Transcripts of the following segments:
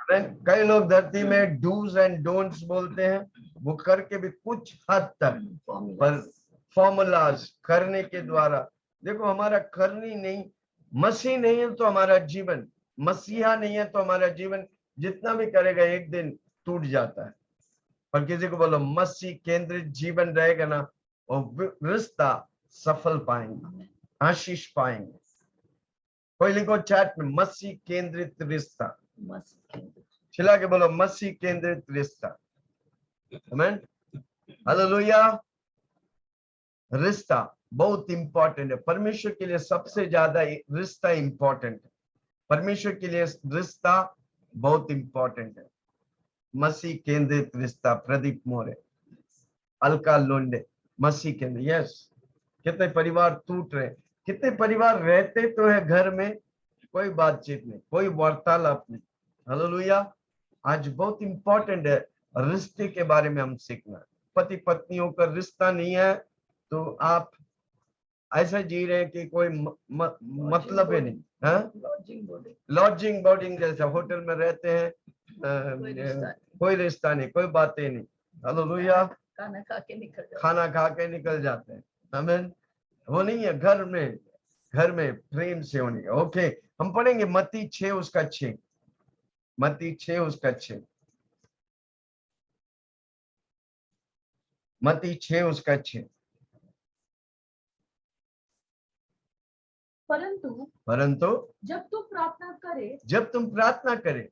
कई लोग धरती में डूज एंड डोंट्स बोलते हैं, वो करके भी कुछ हद तक, पर फॉर्मूलाज करने के द्वारा। देखो हमारा करनी नहीं, मसीह नहीं है तो हमारा जीवन, मसीहा नहीं है तो हमारा जीवन जितना भी करेगा एक दिन टूट जाता है। पर किसी को बोलो मसीह केंद्रित जीवन रहेगा ना, और रिश्ता सफल पाएंगे, आशीष पाएंगे। कोई लिखो चैट में मसीह केंद्रित रिश्ता, चिल्ला के बोलो मसीह केंद्रित रिश्ता। आमीन, हालेलुया। रिश्ता बहुत इंपॉर्टेंट है परमेश्वर के लिए, सबसे ज्यादा रिश्ता इंपॉर्टेंट है परमेश्वर के लिए, रिश्ता बहुत इंपॉर्टेंट है। मसीह केंद्रित रिश्ता। प्रदीप मोरे, अलका लोंडे, मसीह केंद्रित। यस, कितने परिवार टूट रहे, कितने परिवार रहते तो है घर में, कोई बातचीत नहीं, कोई वार्तालाप नहीं। हालेलुया। आज बहुत इंपॉर्टेंट है रिश्ते के बारे में हम सीखना। पति पत्नियों का रिश्ता नहीं है तो आप ऐसा जी रहे हैं कि कोई मतलब ही नहीं है। लॉजिंग बोर्डिंग जैसा होटल में रहते हैं, कोई रिश्ता नहीं, कोई बातें नहीं। हालेलुया। खाना खा के निकल जाते हैं। आमीन। वो नहीं है, घर में प्रेम से होने। ओके, हम पढ़ेंगे मत्ती 6 उसका 6, मत्ती 6 उसका 6, मत्ती 6 उसका 6। परंतु जब तुम प्रार्थना करे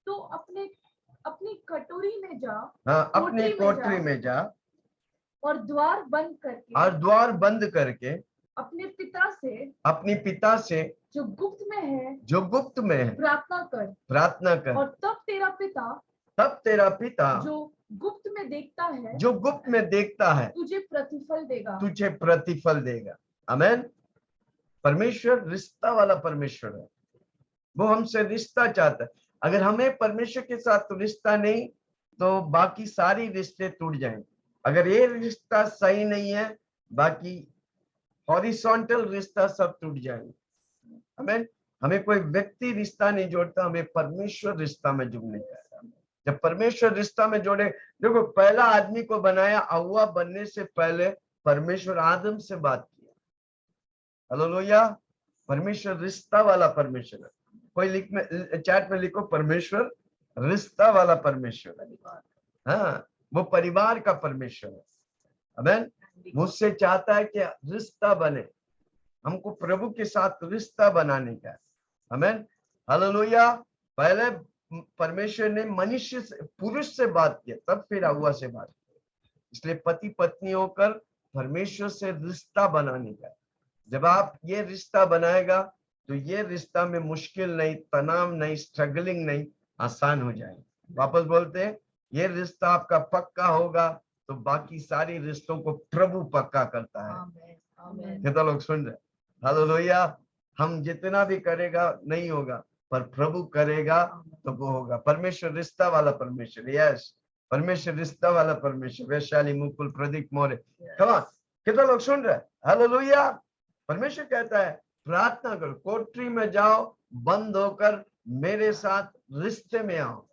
तो अपनी कटोरी में जा, हाँ, अपनी कोठरी में जा, और द्वार बंद करके अपने पिता से जो गुप्त में है प्रार्थना कर, और तब तेरा पिता जो गुप्त में देखता है तुझे प्रतिफल देगा। आमीन। परमेश्वर रिश्ता वाला परमेश्वर है, वो हमसे रिश्ता चाहता है। अगर हमें परमेश्वर के साथ रिश्ता नहीं तो बाकी सारी रिश्ते टूट जाएंगे। अगर ये रिश्ता सही नहीं है, बाकी हॉरिजॉन्टल रिश्ता सब टूट जाएंगे। हमें कोई व्यक्ति रिश्ता नहीं जोड़ता, हमें परमेश्वर रिश्ता में जुड़ने का। जब परमेश्वर रिश्ता में जोड़े, देखो पहला आदमी को बनाया, हव्वा बनने से पहले परमेश्वर आदम से बात किया। हालेलुया। परमेश्वर रिश्ता वाला परमेश्वर है। कोई चैट में लिखो परमेश्वर रिश्ता वाला परमेश्वर है। हाँ, वो परिवार का परमेश्वर है। आमीन। मुझसे चाहता है कि रिश्ता बने, हमको प्रभु के साथ रिश्ता बनाने का। आमीन, हालेलुया। पहले परमेश्वर ने मनुष्य से, पुरुष से बात किया, तब फिर हव्वा से बात की। इसलिए पति पत्नी होकर परमेश्वर से रिश्ता बनाने का। जब आप ये रिश्ता बनाएगा तो ये रिश्ता में मुश्किल नहीं, तनाव नहीं, स्ट्रगलिंग नहीं, आसान हो जाएगा। वापस बोलते हैं, ये रिश्ता आपका पक्का होगा तो बाकी सारी रिश्तों को प्रभु पक्का करता है। कितना लोग सुन रहे? हालेलुया। हम जितना भी करेगा नहीं होगा, पर प्रभु करेगा तो वो होगा। परमेश्वर रिश्ता वाला परमेश्वर। यस, परमेश्वर रिश्ता वाला परमेश्वर। वैशाली मुकुल प्रदीप मौर्य, कमां, कितना लोग सुन रहे? हालेलुया। परमेश्वर कहता है प्रार्थना करो, कोठरी में जाओ, बंद होकर मेरे साथ रिश्ते में आओ।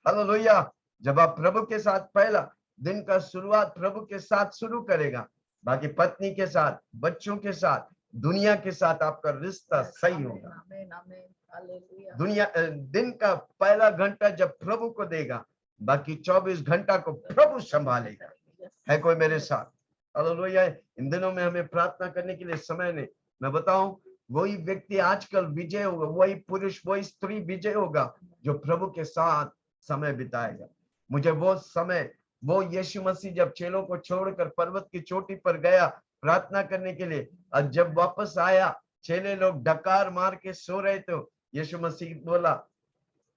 हालेलुया। जब आप प्रभु के साथ पहला दिन का शुरुआत प्रभु के साथ शुरू करेगा, बाकी पत्नी के साथ, बच्चों के साथ, दुनिया के साथ आपका रिश्ता सही होगा। दुनिया दिन का पहला घंटा जब प्रभु को देगा, बाकी 24 घंटा को प्रभु संभालेगा। है कोई मेरे साथ? हालेलुया। इन दिनों में हमें प्रार्थना करने के लिए समय नहीं। मैं बताऊं, वही व्यक्ति आजकल विजय होगा, वही पुरुष, वही स्त्री विजय होगा जो प्रभु के साथ समय बिताएगा। मुझे वो समय, वो यीशु मसीह जब चेलों को छोड़कर पर्वत की चोटी पर गया प्रार्थना करने के लिए, और जब वापस आया, चेले लोग डकार मार के सो रहे, तो यीशु मसीह बोला,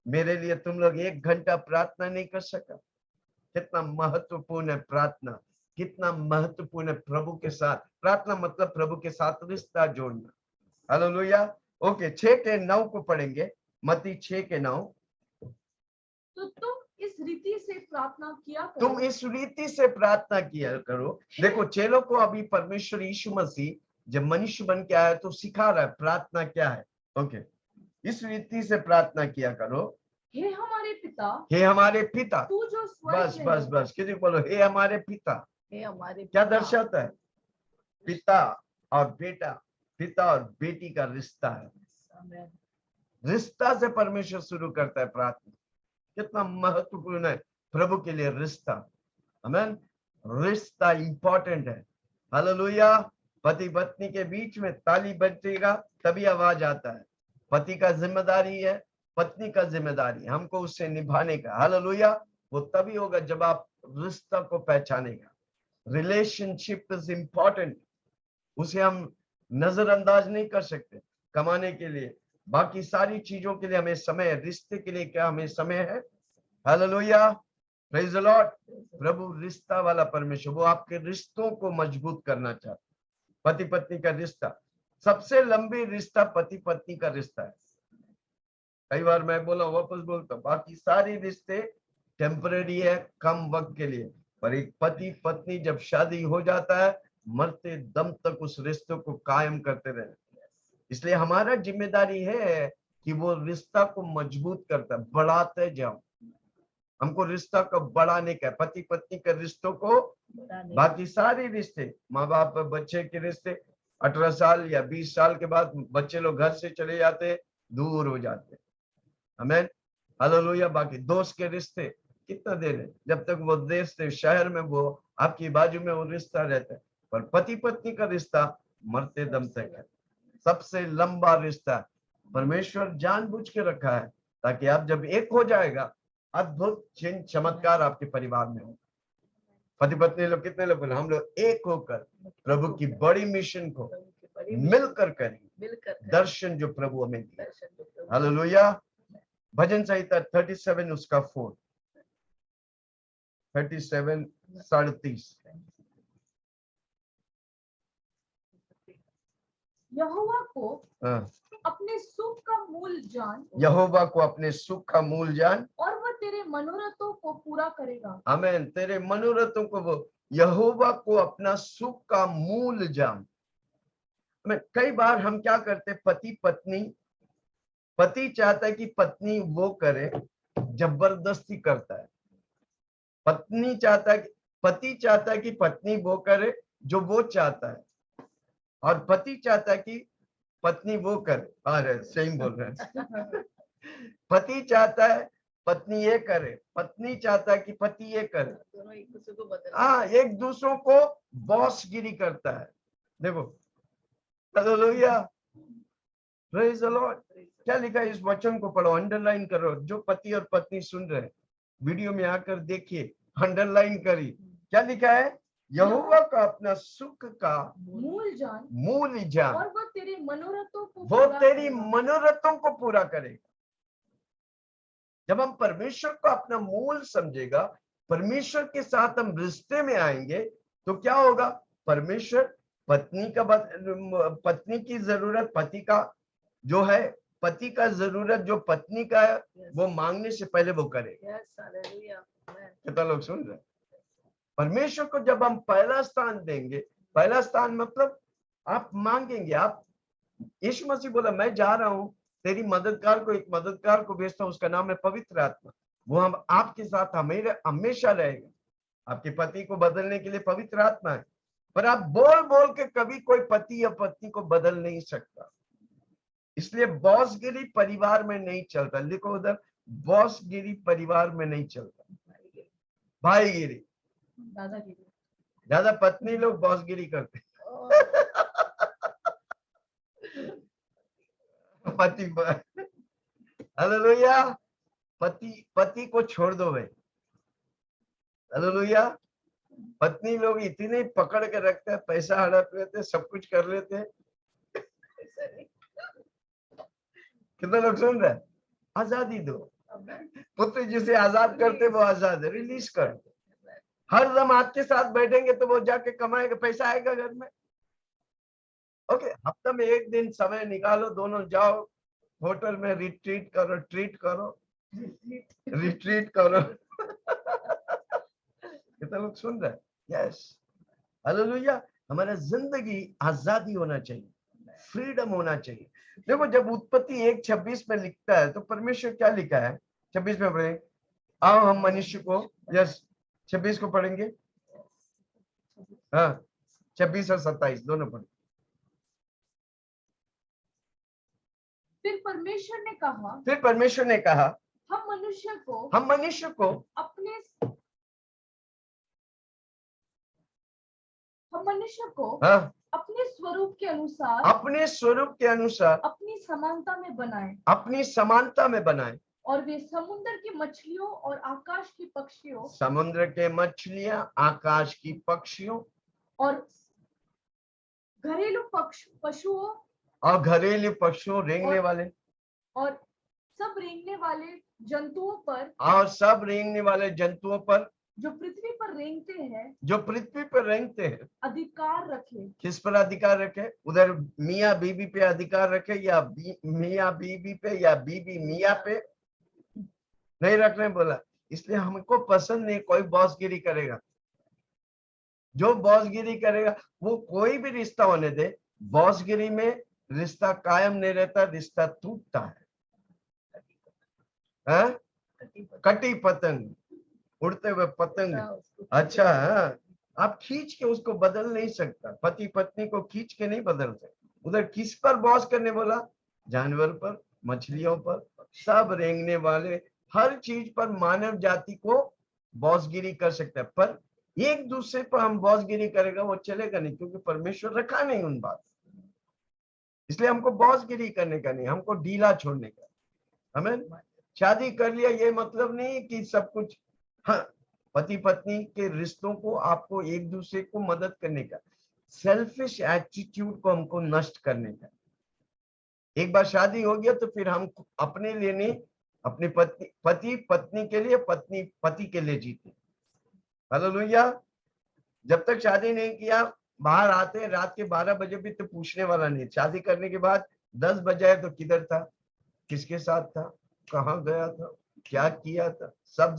मेरे लिए तुम लोग 1 घंटा प्रार्थना नहीं कर सका? कितना महत्वपूर्ण है प्रार्थना, कितना महत्वपूर्ण है प्रभु के साथ प्रार्थना। मतलब प्रभु के साथ रिश्ता जोड़ना। हालेलुया। ओके, 6 के 9 को पढ़ेंगे, मत्ती 6 के 9। तो तुम इस रीति से प्रार्थना किया करो। देखो चेलों को अभी परमेश्वर यीशु मसीह जब मनुष्य बन के आया तो सिखा रहा है प्रार्थना क्या है। ओके, इस रीति से प्रार्थना किया करो, हे हमारे पिता, हे हमारे पिता। तू जो स्वर्ग बस में बस है। बस किसी बोलो, हे हमारे पिता। हे हमारे क्या पिता। दर्शाता है? पिता और बेटा, पिता और बेटी का रिश्ता है। आमीन। रिश्ता से परमेश्वर शुरू करता है प्रार्थना। कितना महत्वपूर्ण है प्रभु के लिए रिश्ता। आमीन। रिश्ता इंपॉर्टेंट है। हालेलुया। पति पत्नी के बीच में ताली बजेगा तभी आवाज आता है। पति का जिम्मेदारी है, पत्नी का जिम्मेदारी हमको उससे निभाने का। हालेलुया। वो तभी होगा जब आप रिश्ता को पहचानेगा। रिलेशनशिप इज इंपॉर्टेंट, उसे हम नजरअंदाज नहीं कर सकते। कमाने के लिए, बाकी सारी चीजों के लिए हमें समय है, रिश्ते के लिए क्या हमें समय है? Hallelujah, praise the lord. प्रभु रिश्ता वाला परमेश्वर, वो आपके रिश्तों को मजबूत करना चाहता। पति पत्नी का रिश्ता, सबसे लंबी रिश्ता पति पत्नी का रिश्ता है। कई बार मैं बोला, वापस बोलता, बाकी सारी रिश्ते टेम्परेरी है, कम वक्त के लिए, पर एक पति पत्नी जब शादी हो जाता है, मरते दम तक उस रिश्ते को कायम करते रहे। इसलिए हमारा जिम्मेदारी है कि वो रिश्ता को मजबूत करता, बढ़ाते जाओ। हमको रिश्ता को बढ़ाने का, पति पत्नी के रिश्तों को, बाकी सारे रिश्ते, माँ बाप बच्चे के रिश्ते, 18 साल या 20 साल के बाद बच्चे लोग घर से चले जाते, दूर हो जाते। आमीन, हालेलुया। बाकी दोस्त के रिश्ते कितना देर है, जब तक वो देश से शहर में वो आपकी बाजू में वो रिश्ता रहता है। पर पति पत्नी का रिश्ता मरते दम तक है, सबसे लंबा रिश्ता। परमेश्वर जानबूझ के रखा है ताकि आप जब एक हो जाएगा, अद्भुत चिन्ह चमत्कार आपके परिवार में हो। पति पत्नी लोग कितने लोग बोले, हम लोग एक होकर प्रभु की बड़ी मिशन को मिलकर करेंगे, दर्शन जो प्रभु हमें दिया। हालेलुया। भजन संहिता 37 उसका 4, 37 37। यहोवा को अपने सुख का मूल जान, यहोवा को अपने सुख का मूल जान, और वह तेरे मनोरथों को पूरा करेगा। आमीन। तेरे मनोरथों को, वो यहोवा को अपना सुख का मूल जान। कई बार हम क्या करते, पति पत्नी, पति चाहता है कि पत्नी वो करे, जबरदस्ती करता है। पत्नी चाहता है, पति चाहता है कि पत्नी वो करे जो वो चाहता है, और पति चाहता है कि पत्नी वो करे। अरे सही बोल रहे हैं। पति चाहता है पत्नी ये करे, पत्नी चाहता है कि पति ये करे। हाँ, एक दूसरों को बॉसगिरी करता है। देखो, हालेलुया, प्रेज द लॉर्ड। क्या लिखा है, इस वचन को पढ़ो, अंडरलाइन करो। जो पति और पत्नी सुन रहे, वीडियो में आकर देखिए, अंडरलाइन करिए। क्या लिखा है? यहोवा का अपना सुख का मूल जान, और वो तेरे मनोरथों को, वो तेरी मनोरथों को पूरा करेगा। जब हम परमेश्वर को अपना मूल समझेगा, परमेश्वर के साथ हम रिश्ते में आएंगे, तो क्या होगा? परमेश्वर पत्नी की जरूरत पति का जो है, पति का जरूरत जो पत्नी का है, वो मांगने से पहले वो करेगा। कितना लोग सुन रहे? परमेश्वर को जब हम पहला स्थान देंगे, पहला स्थान मतलब आप मांगेंगे। आप, यीशु मसीह बोला, मैं जा रहा हूं, तेरी मददगार को, एक मददगार को भेजता हूं, उसका नाम है पवित्र आत्मा। वो हम आपके साथ हमेशा रहेगा। आपके पति को बदलने के लिए पवित्र आत्मा है, पर आप बोल बोल के कभी कोई पति या पत्नी को बदल नहीं सकता। इसलिए बॉसगिरी परिवार में नहीं चलता। लिखो उधर, बॉसगिरी परिवार में नहीं चलता, भाईगिरी। ज्यादा पत्नी लोग बॉसगिरी करते पति, हालेलुया। पति को छोड़ दो भाई, हालेलुया। पत्नी लोग इतने पकड़ के रखते हैं, पैसा हड़प लेते, सब कुछ कर लेते हैं। कितने लोग सुन रहे हैं? आजादी दो। पुत्र जिसे आजाद करते वो आजाद है, रिलीज कर। हर दम आपके साथ बैठेंगे तो वो जाके कमाएगा, पैसा आएगा घर में। ओके, हफ्ते में एक दिन समय निकालो, दोनों जाओ होटल में, रिट्रीट करो, रिट्रीट करो। कितने लोग सुन रहे हैं? Yes, hallelujah. हमारा जिंदगी आजादी होना चाहिए, फ्रीडम होना चाहिए। देखो जब उत्पत्ति 1:26 में लिखता है तो परमेश्वर क्या लिखा है? 26 में पढ़ेंगे, आओ हम मनुष्य को, यस 26 को पढ़ेंगे, हाँ 26 और 27 दोनों पढ़ें। फिर परमेश्वर ने कहा हम मनुष्य को हाँ, अपने स्वरूप के अनुसार अपनी समानता में बनाए और वे समुद्र की मछलियों और आकाश की पक्षियों, समुद्र के मछलियां, आकाश की पक्षियों और घरेलू पशुओं और घरेलू पशुओं, रेंगने वाले और सब रेंगने वाले जंतुओं पर जो पृथ्वी पर रेंगते हैं अधिकार रखे। किस पर अधिकार रखे? उधर मियाँ बीबी पे अधिकार रखे या मियाँ बीबी पे या बीबी मियाँ पे नहीं रखने बोला। इसलिए हमको पसंद नहीं कोई बॉसगिरी करेगा। जो बॉसगिरी करेगा वो कोई भी रिश्ता होने दे, बॉसगिरी में रिश्ता कायम नहीं रहता, रिश्ता टूटता है। कटी पतंग, उड़ते हुए पतंग। अच्छा हाँ, आप खींच के उसको बदल नहीं सकता, पति पत्नी को खींच के नहीं बदल सकते। उधर किस पर बॉस करने बोला? जानवर पर, मछलियों पर, सब रेंगने वाले, हर चीज पर मानव जाति को बॉसगिरी कर सकता है। पर एक दूसरे पर हम बॉसगिरी करेगा वो चलेगा नहीं, क्योंकि परमेश्वर रखा नहीं उन बात। इसलिए हमको बॉसगिरी करने का नहीं, हमको ढीला छोड़ने का। हमें शादी कर लिया ये मतलब नहीं कि सब कुछ, हाँ पति पत्नी के रिश्तों को आपको एक दूसरे को मदद करने का, सेल्फिश एटीट्यूड को हमको नष्ट करने का। एक बार शादी हो गया तो फिर हम अपने लिए नहीं, अपनी पति पत्नी के लिए, पत्नी पति के लिए जीते। हालेलुया। जब तक शादी नहीं किया, बाहर आते रात के 12 बजे भी तो पूछने वाला नहीं। शादी करने के बाद 10 बजे तो किधर था, किसके साथ था, कहाँ गया था, क्या किया था, सब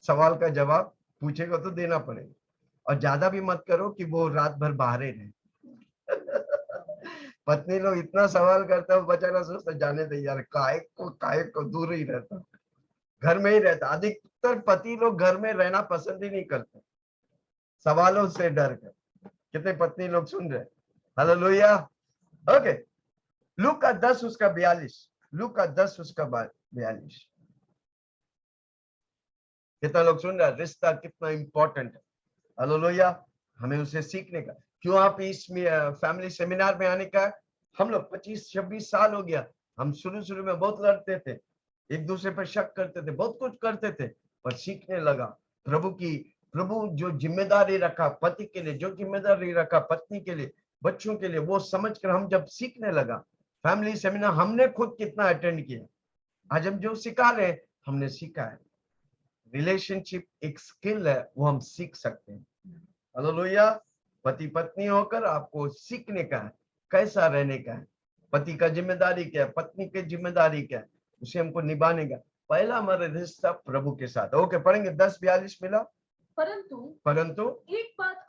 सवाल का जवाब पूछेगा तो देना पड़ेगा। और ज्यादा भी मत करो कि वो रात भर बाहर ही रहे। पत्नी लोग इतना सवाल करता है, बेचारा सोचता जाने दे यार, काय को दूर ही रहता, घर में ही रहता। अधिकतर पति लोग घर में रहना पसंद ही नहीं करते, सवालों से डर कर। कितने पत्नी लोग सुन रहे? हालेलुया। ओके, लूका 10 उसका 42, लूका 10 उसका 42। कितना लोग सुन रहे? रिश्ता कितना इंपॉर्टेंट है। हालेलुया। हमें उसे सीखने का। क्यों आप इस फैमिली सेमिनार में आने का? हम लोग 25-26 साल हो गया। हम शुरू में बहुत लड़ते थे, एक दूसरे पर शक करते थे, बहुत कुछ करते थे, पर सीखने लगा प्रभु जो जिम्मेदारी रखा पति के लिए, जो जिम्मेदारी रखा पत्नी के लिए, बच्चों के लिए, वो समझकर हम जब सीखने लगा। फैमिली सेमिनार हमने खुद कितना अटेंड किया, आज हम जो सिखा रहे हमने सीखा है। रिलेशनशिप एक स्किल है, वो हम सीख सकते हैं। हालेलुया। पति पत्नी होकर आपको सीखने का है, कैसा रहने का है, पति का जिम्मेदारी क्या है, पत्नी की जिम्मेदारी क्या है, उसे हमको निभाने का। पहला हमारा रिश्ता प्रभु के साथ। ओके, पढ़ेंगे 10:42 मिला। परंतु एक बात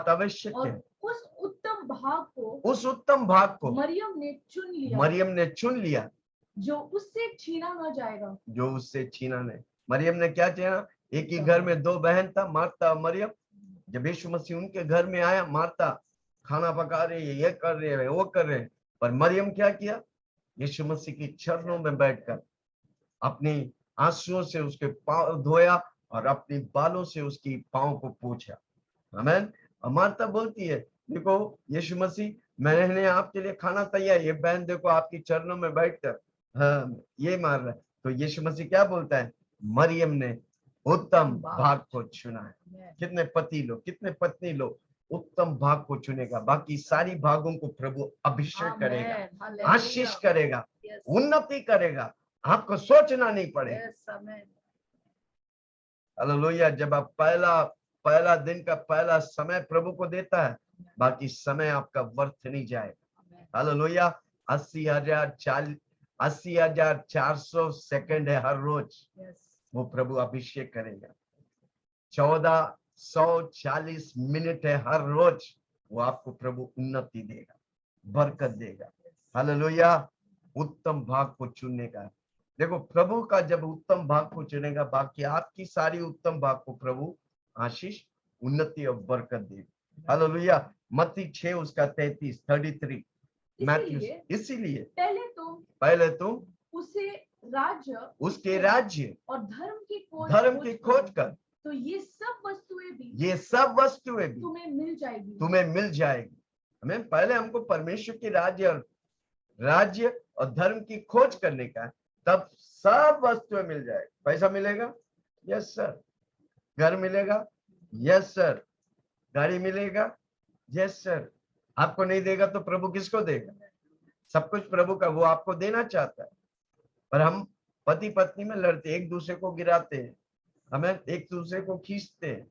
अवश्य है, उस उत्तम भाग को मरियम ने चुन लिया जो उससे छीना नहीं। मरियम ने क्या छीना? एक ही घर में 2 बहन था, मार्ता और मरियम। जब यीशु मसीह उनके घर में आया, मार्ता खाना पका रही है, ये कर रहे हैं, वो कर रहे हैं, पर मरियम क्या किया? यीशु मसीह की चरणों में बैठकर अपनी आंसुओं से उसके पांव धोया और अपनी बालों से उसकी पांव को पोंछा। आमीन। और मार्ता बोलती है, देखो यीशु मसीह, मैंने आपके लिए खाना तैयार, ये बहन देखो आपकी चरणों में बैठकर हाँ ये मार रहा है। तो यीशु मसीह क्या बोलता है? मरियम ने उत्तम भाग को चुना है। कितने पति लोग, कितने पत्नी लोग उत्तम भाग को चुनेगा, बाकी सारी भागों को प्रभु अभिषेक करेगा, आशीष करेगा, उन्नति करेगा, आपको सोचना नहीं पड़ेगा। हालेलुया। जब आप पहला दिन का पहला समय प्रभु को देता है, बाकी समय आपका व्यर्थ नहीं जाएगा। हालेलुया। 80,400 सेकंड है हर रोज, वो प्रभु अभिषेक करेगा। 1440 मिनट है हर रोज, वो आपको प्रभु उन्नति देगा। बरकत देगा। हालेलुया। उत्तम भाग को चुनने का। देखो प्रभु का जब उत्तम भाग को चुनेगा, बाकी आपकी सारी उत्तम भाग को प्रभु आशीष, उन्नति और बरकत देगा। हालेलुया। मत्ती 6 उसका 33 मैथ्यू। इसीलिए पहले तुम उसके राज्य और धर्म की खोज कर, तो ये सब वस्तुएं भी तुम्हें मिल जाएगी। हमें पहले हमको परमेश्वर के राज्य और धर्म की खोज करने का, तब सब वस्तुएं मिल जाएगी। पैसा मिलेगा, यस सर। घर मिलेगा, यस सर। गाड़ी मिलेगा, यस सर। आपको नहीं देगा तो प्रभु किसको देगा? सब कुछ प्रभु का, वो आपको देना चाहता है। पर हम पति पत्नी में लड़ते, एक दूसरे को गिराते हैं, हमें एक दूसरे को खींचते हैं।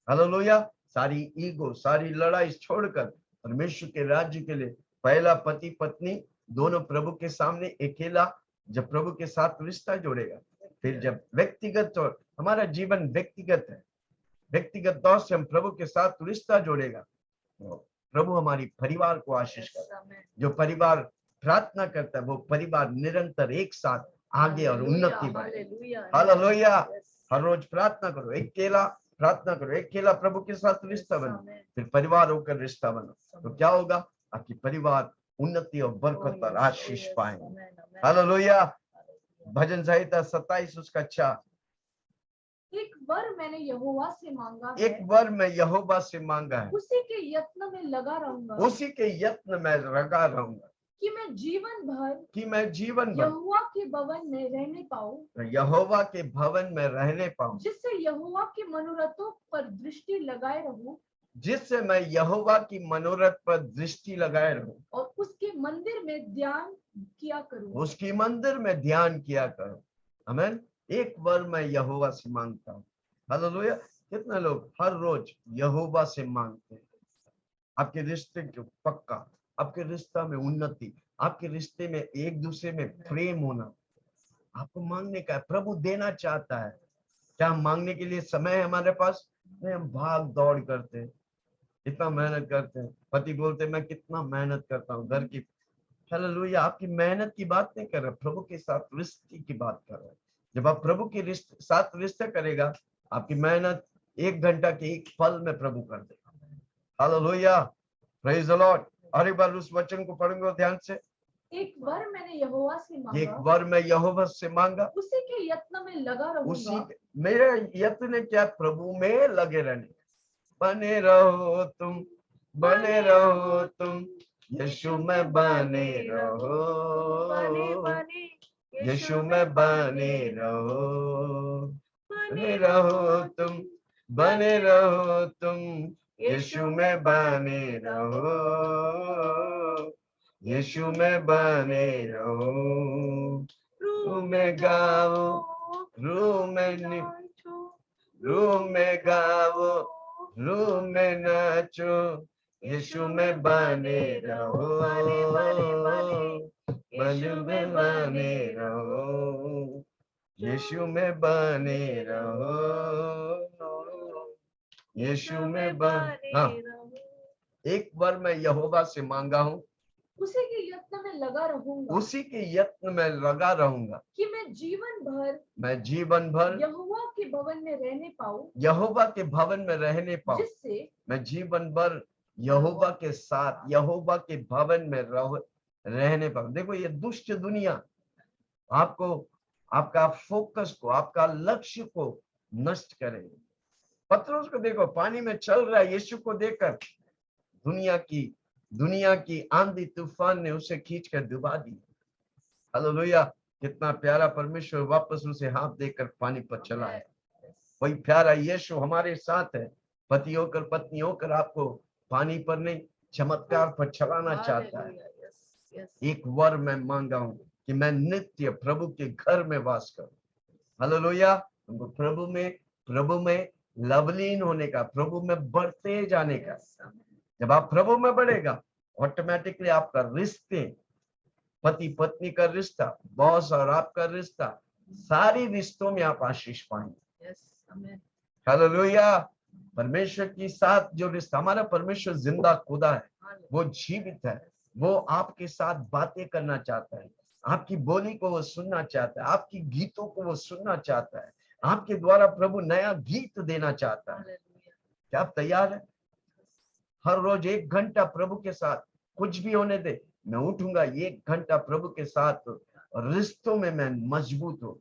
हालेलुया। सारी ईगो, सारी लड़ाई छोड़कर परमेश्वर के राज्य के लिए पहला पति पत्नी दोनों प्रभु के सामने अकेला, जब प्रभु के साथ रिश्ता जोड़ेगा, फिर जब व्यक्तिगत, और हमारा जीवन व्यक्तिगत है, व्यक्तिगत तौर से हम प्रभु के साथ रिश्ता जोड़ेगा, तो प्रभु हमारी परिवार को आशीष करता है। जो परिवार प्रार्थना करता है, वो परिवार निरंतर एक साथ आगे और उन्नति बढ़े। हालेलुया। हर रोज प्रार्थना करो, अकेला प्रार्थना करो, अकेला प्रभु के साथ रिश्ता बनो, फिर परिवार होकर रिश्ता बनो, तो क्या होगा? आपकी परिवार उन्नति और बरकत और आशीष पाएंगे। हालेलुया। भजन संहिता 27 उसका 4। एक वर मैंने यहोवा से मांगा है, एक वर मैं यहोवा से मांगा है, उसी के यत्न में लगा रहूंगा, उसी के यत्न में लगा रहूंगा, कि मैं जीवन भर यहोवा के भवन में रहने पाऊं, यहोवा के भवन में रहने पाऊं, जिससे यहोवा के मनोरथों पर दृष्टि लगाए रहूं, जिससे मैं यहोवा की मनोरथ पर दृष्टि लगाए रहूं, और उसके मंदिर में ध्यान किया करूं, उसकी मंदिर में ध्यान किया करूं। आमीन। एक वर मैं यहोवा से मांगता हूं। हालेलुया। कितने लोग हर रोज यहोवा से मांगते हैं? आपके रिश्ते को पक्का, आपके रिश्ता में उन्नति, आपके रिश्ते में एक दूसरे में प्रेम होना, आपको मांगने का है। प्रभु देना चाहता है। क्या हम मांगने के लिए समय है हमारे पास? नहीं, हम भाग दौड़ करते हैं, इतना मेहनत करते हैं। पति बोलते हैं मैं कितना मेहनत करता हूँ घर की। हालेलुया। आपकी मेहनत की बात नहीं कर रहे, प्रभु के साथ रिश्ते की बात कर रहे हैं। जब आप प्रभु के साथ रिश्ता करेगा, आपकी मेहनत 1 घंटा के एक पल में प्रभु कर देगा। हालेलुया। Praise the Lord. और एक बार उस वचन को पढ़ेंगे ध्यान से। एक वर मैंने यहोवा से मांगा, एक वर मैं यहोवा से मांगा, उसी के यत्न में लगा रहूंगा। मेरा यत्न क्या? प्रभु में लगे रहने। बने रहो तुम, बने रहो तुम, यीशु में बने रहो, यीशु में बने रहो, बने रहो तुम, बने रहो तुम, यीशु में बने रहो, यीशु में बने रहो। रूह में गाओ, रूह में गाओ, रूह में नाचो, यीशु में बने रहो, यीशु में बने रहो, यीशु में बने रहो, यीशु में बने। एक बार मैं यहोवा से मांगा हूँ, उसी के यत्न में लगा रहूंगा, उसी के यत्न में लगा रहूंगा, कि मैं जीवन भर यहोवा के भवन में रहने पाऊं, यहोवा के भवन में रहने पाऊं, जिससे मैं जीवन भर यहोवा के साथ यहोवा के भवन में रहने पाऊं। देखो ये दुष्ट दुनिया आपको, आपका फोकस को, आपका लक्ष्य को नष्ट करेगी। पत्रोस को देखो, पानी में चल रहा है, यीशु को देखकर दुनिया की आंधी तूफान ने उसे खींचकर डुबा दिया। हालेलुया। कितना प्यारा परमेश्वर वापस उसे हाथ देकर पानी पर चला है। वही प्यारा यीशु हमारे साथ है। पति होकर पत्नी होकर आपको पानी पर नहीं, चमत्कार पर चलाना चाहता है। एक वर मैं मांगा हूं कि मैं नित्य प्रभु के घर में वास करूं। हालेलुया। हमको प्रभु में लवलीन होने का, प्रभु में बढ़ते जाने का। जब आप प्रभु में बढ़ेगा, ऑटोमेटिकली आपका रिश्ते, पति पत्नी का रिश्ता, बॉस और आपका रिश्ता, सारी रिश्तों में आप आशीष पाएंगे। हालेलुया। परमेश्वर के साथ जो रिश्ता, हमारा परमेश्वर जिंदा खुदा है, वो जीवित है, वो आपके साथ बातें करना चाहता है, आपकी बोली को वो सुनना चाहता है, आपकी गीतों को वो सुनना चाहता है, आपके द्वारा प्रभु नया गीत देना चाहता है। क्या आप तैयार है? हर रोज 1 घंटा प्रभु के साथ, कुछ भी होने दे, मैं उठूंगा 1 घंटा प्रभु के साथ, रिश्तों में मैं मजबूत हो।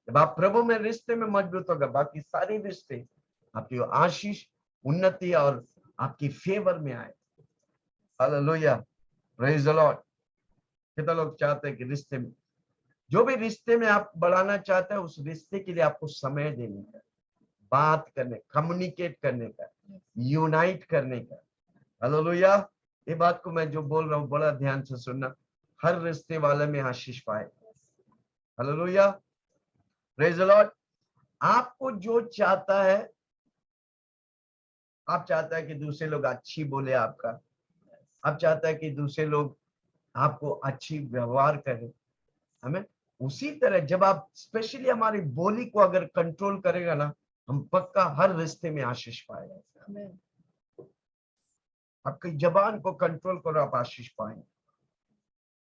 जब आप प्रभु में रिश्ते में मजबूत होगा, बाकी सारे रिश्ते आपकी आशीष, उन्नति और आपकी फेवर में आए। Hallelujah, praise the Lord. कितना लोग चाहते हैं कि रिश्ते में, जो भी रिश्ते में आप बढ़ाना चाहते हैं, उस रिश्ते के लिए आपको समय देने का, बात करने, कम्युनिकेट करने का, यूनाइट करने का। हालेलुया। ये बात को मैं जो बोल रहा हूँ बड़ा ध्यान से सुनना, हर रिश्ते वाले में आशीष पाए। Hallelujah, praise the Lord. आपको जो चाहता है, आप चाहता है कि दूसरे लोग अच्छी बोले आपका, आप चाहता है कि दूसरे लोग आपको अच्छी व्यवहार करें। हमें उसी तरह जब आप स्पेशली हमारी बोली को अगर कंट्रोल करेगा ना, हम पक्का हर रिश्ते में आशीष पाएंगे। आपकी जबान को कंट्रोल करो, आप आशीष पाएंगे।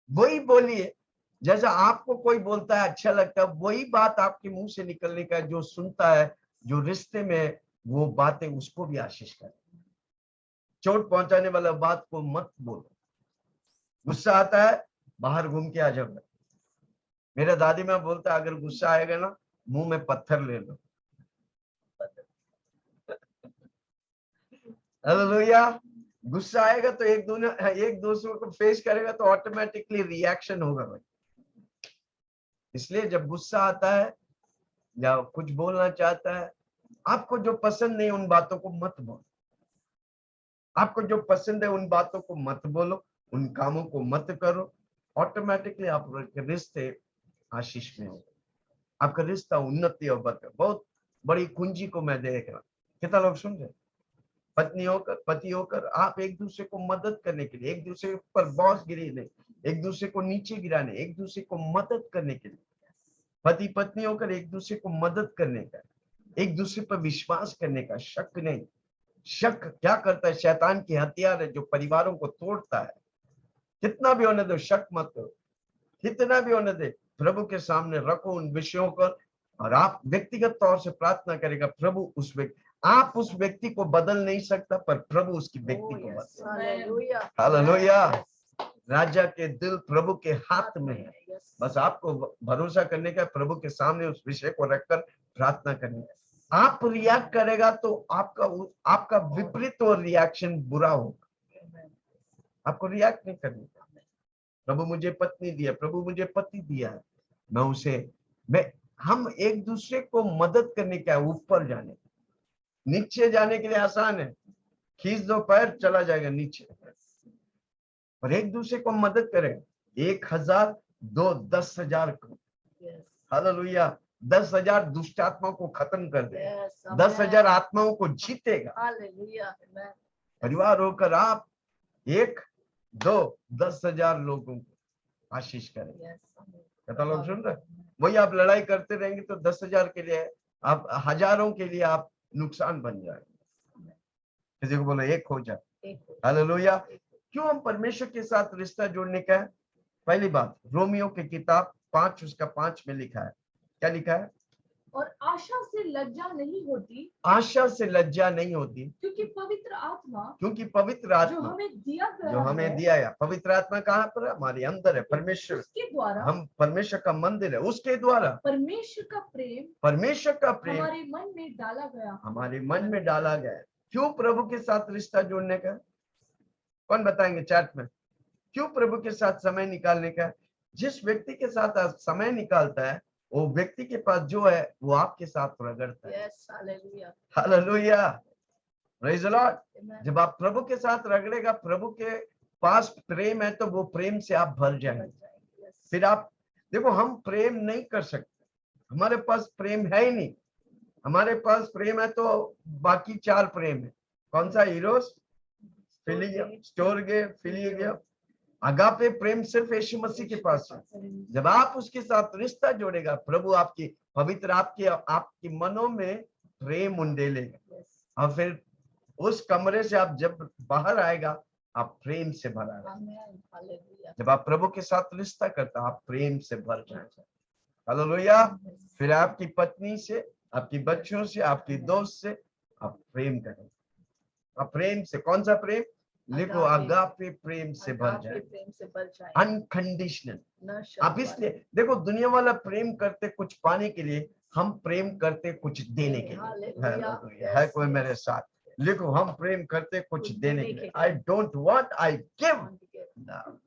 वही बोलिए जैसा आपको कोई बोलता है अच्छा लगता है, वही बात आपके मुंह से निकलने का, जो सुनता है, जो रिश्ते में वो बातें, उसको भी आशीष करें। चोट पहुंचाने वाला बात को मत बोलो। गुस्सा आता है, बाहर घूम के आ जाओ। मेरा दादी माँ बोलता है, अगर गुस्सा आएगा ना, मुंह में पत्थर ले लो। हालेलुया। गुस्सा आएगा तो एक दूसरे को फेस करेगा तो ऑटोमेटिकली रिएक्शन होगा भाई। इसलिए जब गुस्सा आता है या कुछ बोलना चाहता है, आपको जो पसंद नहीं उन बातों को मत बोलो। आपको जो पसंद है उन बातों को मत बोलो, उन कामों को मत करो। ऑटोमेटिकली आपके रिश्ते आशीष में हो, आपका रिश्ता उन्नति और बरकत। बहुत बड़ी कुंजी को मैं देख रहा हूं। कितना लोग सुन रहे? पत्नी होकर, पति होकर आप एक दूसरे को मदद करने के लिए, एक दूसरे पर बॉस गिरी नहीं, एक दूसरे को नीचे गिराने, एक दूसरे को मदद करने के लिए, पति पत्नी होकर एक दूसरे को मदद करने का, एक दूसरे पर विश्वास करने का। शक नहीं। शक क्या करता है? शैतान की हथियार है जो परिवारों को तोड़ता है। कितना भी होने दो, शक मत करो। कितना भी होने दे, प्रभु के सामने रखो उन विषयों को, और आप व्यक्तिगत तौर से प्रार्थना करेगा, प्रभु उस व्यक्ति, आप उस व्यक्ति को बदल नहीं सकता, पर प्रभु उसकी व्यक्ति को बदल। हालेलुया। राजा के दिल प्रभु के हाथ में है। बस आपको भरोसा करने का, प्रभु के सामने उस विषय को रखकर प्रार्थना करनी है। आप रिएक्ट करेगा तो आपका विपरीत और रिएक्शन बुरा होगा। आपको रिएक्ट नहीं करना। प्रभु मुझे पत्नी दिया, प्रभु मुझे पति दिया है, मैं हम एक दूसरे को मदद करने का, ऊपर जाने, नीचे जाने के लिए आसान है, खींच दो पैर चला जाएगा नीचे। और एक दूसरे को मदद करें। 1000 2 10,000 को। हालेलुया। 10,000 दुष्ट आत्माओं को खत्म कर दे। 10,000 आत्माओं को जीतेगा। परिवार होकर आप 1 2 10,000 लोगों को आशीष करेंगे। कितना लोग सुन रहे? वही आप लड़ाई करते रहेंगे तो 10,000 के लिए, आप हजारों के लिए आप नुकसान बन जाएंगे। किसी को बोलो एक हो जाए। हालेलुया। क्यों हम परमेश्वर के साथ रिश्ता जोड़ने का है? पहली बात, रोमियो की किताब 5 उसका 5 में लिखा है। क्या लिखा है? और आशा से लज्जा नहीं होती, आशा से लज्जा नहीं होती, क्योंकि पवित्र आत्मा जो हमें दिया है। पवित्र आत्मा कहाँ पर है? हमारे अंदर है। परमेश्वर, उसके द्वारा, हम परमेश्वर का मंदिर है, उसके द्वारा परमेश्वर का प्रेम हमारे मन में डाला गया है। क्यों प्रभु के साथ रिश्ता जोड़ने का? कौन बताएंगे चैट में? क्यों प्रभु के साथ समय निकालने का? जिस व्यक्ति के साथ आप समय निकालता है, वो व्यक्ति के पास जो है वो आपके साथ रगड़ता है। Hallelujah, praise the Lord. जब आप प्रभु के साथ रगड़ेगा, प्रभु के पास प्रेम है, तो वो प्रेम से आप भर जाएंगे। फिर आप देखो, हम प्रेम नहीं कर सकते, हमारे पास प्रेम है ही नहीं। हमारे पास प्रेम है तो बाकी 4 प्रेम है। कौन सा? हीरोस, फिलियो, स्टोरगे, फिलियो, अगापे प्रेम सिर्फ यीशु मसीह के पास है। जब आप उसके साथ रिश्ता जोड़ेगा, प्रभु आपकी पवित्र आपकी मनों में प्रेम उंडेलेगा। और फिर उस कमरे से आप जब बाहर आएगा, आप प्रेम से भरा रहे। आमीन, हालेलुया। जब आप प्रभु के साथ रिश्ता करते हैं, आप प्रेम से भर जाए। हालेलुया। फिर आपकी पत्नी से, आपकी बच्चों से, आपकी दोस्त से आप प्रेम करें। आप प्रेम से, कौन सा प्रेम? लिखो, अगापे प्रेम से भर जाए, प्रेम से भर जाए, अनकंडीशनल। आप इसलिए देखो, दुनिया वाला प्रेम करते कुछ पाने के लिए, हम प्रेम करते कुछ देने के लिए। हालेलुया। है कोई मेरे साथ? लिखो, हम प्रेम करते कुछ देने के लिए। I don't want, I give love.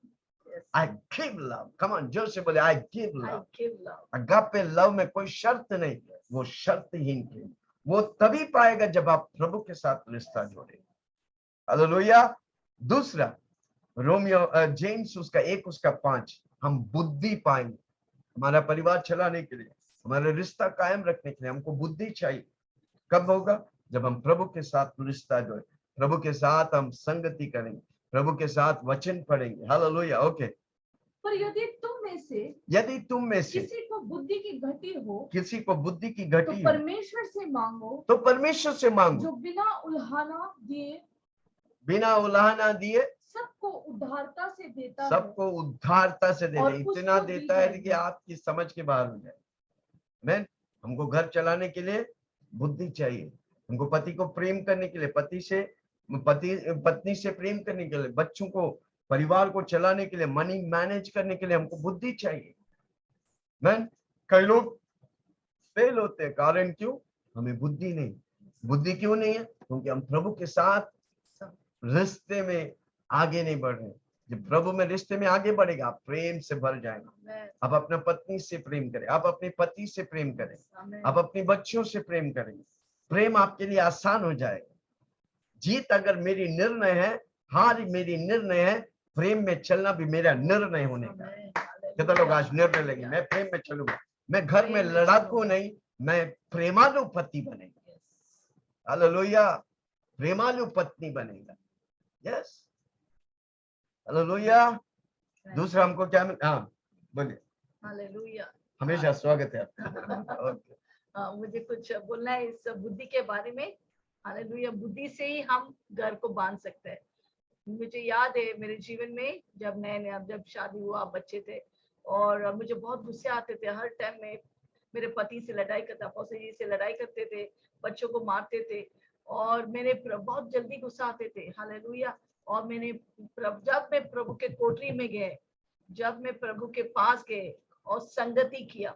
I give love. Come on, जोर से बोले, I give love. Agape love में कोई शर्त नहीं, वो शर्तहीन प्रेम। वो तभी पाएगा जब आप प्रभु के साथ रिश्ता जोड़े। हालेलुया। दूसरा, रोमियो जेम्स उसका 1:5, हम बुद्धि पाएंगे। हमारा परिवार चलाने के लिए, हमारा रिश्ता कायम रखने के लिए हमको बुद्धि चाहिए। कब होगा? जब हम प्रभु के साथ रिश्ता जोड़े, प्रभु के साथ हम संगति करेंगे, प्रभु के साथ वचन पढ़ेंगे। हालेलुया। ओके। पर यदि तुम में से किसी को बुद्धि की घटी हो, किसी को बुद्धि की घटी तो परमेश्वर से मांगो, तो परमेश्वर से मांगो, जो बिना उलाहना दिए सबको उदारता से देता है। सबको उदारता से देता है। इतना देता है कि आपकी समझ के बाहर हो जाए। मैं हमको घर चलाने के लिए बुद्धि चाहिए, हमको पति को प्रेम करने के लिए, पत्नी से प्रेम करने के लिए, बच्चों को, परिवार को चलाने के लिए, मनी मैनेज करने के लिए हमको बुद्धि चाहिए। मैं कई लोग फेल होते हैं, कारण क्यों? हमें बुद्धि नहीं। बुद्धि क्यों नहीं है? क्योंकि हम प्रभु के साथ रिश्ते में आगे नहीं बढ़ रहे। जब प्रभु में रिश्ते में आगे बढ़ेगा, आप प्रेम से भर जाएंगे। आप अपना पत्नी से प्रेम करें, आप अपने पति से प्रेम करें, आप अपने बच्चों से प्रेम करेंगे, प्रेम आपके लिए आसान हो जाएगा। जीत अगर मेरी निर्णय है, हार मेरी निर्णय है, प्रेम में चलना भी मेरा निर्णय होने का। कितना लोग आज निर्णय लेंगे, मैं प्रेम में चलूंगा, मैं घर में लड़ाकू नहीं, मैं प्रेमालु पति बनेगा। हालेलुया। प्रेमालु पत्नी बनेगा। Yes, hallelujah. दूसरा हमको क्या बोलिए। हालेलुया। हमेशा स्वागत है आपका। मुझे कुछ बोलना है इस बुद्धि के बारे में। हालेलुया। बुद्धि से ही हम घर को बांध सकते हैं। मुझे याद है मेरे जीवन में जब नया जब शादी हुआ, बच्चे थे, और मुझे बहुत गुस्से आते थे। हर टाइम में मेरे पति से लड़ाई करता, पौसे जी से लड़ाई करते थे, बच्चों को मारते थे, और मेरे बहुत जल्दी गुस्सा आते थे। हालेलुया। और जब मैं प्रभु के कोठरी में गए, जब मैं प्रभु के पास गए और संगति किया,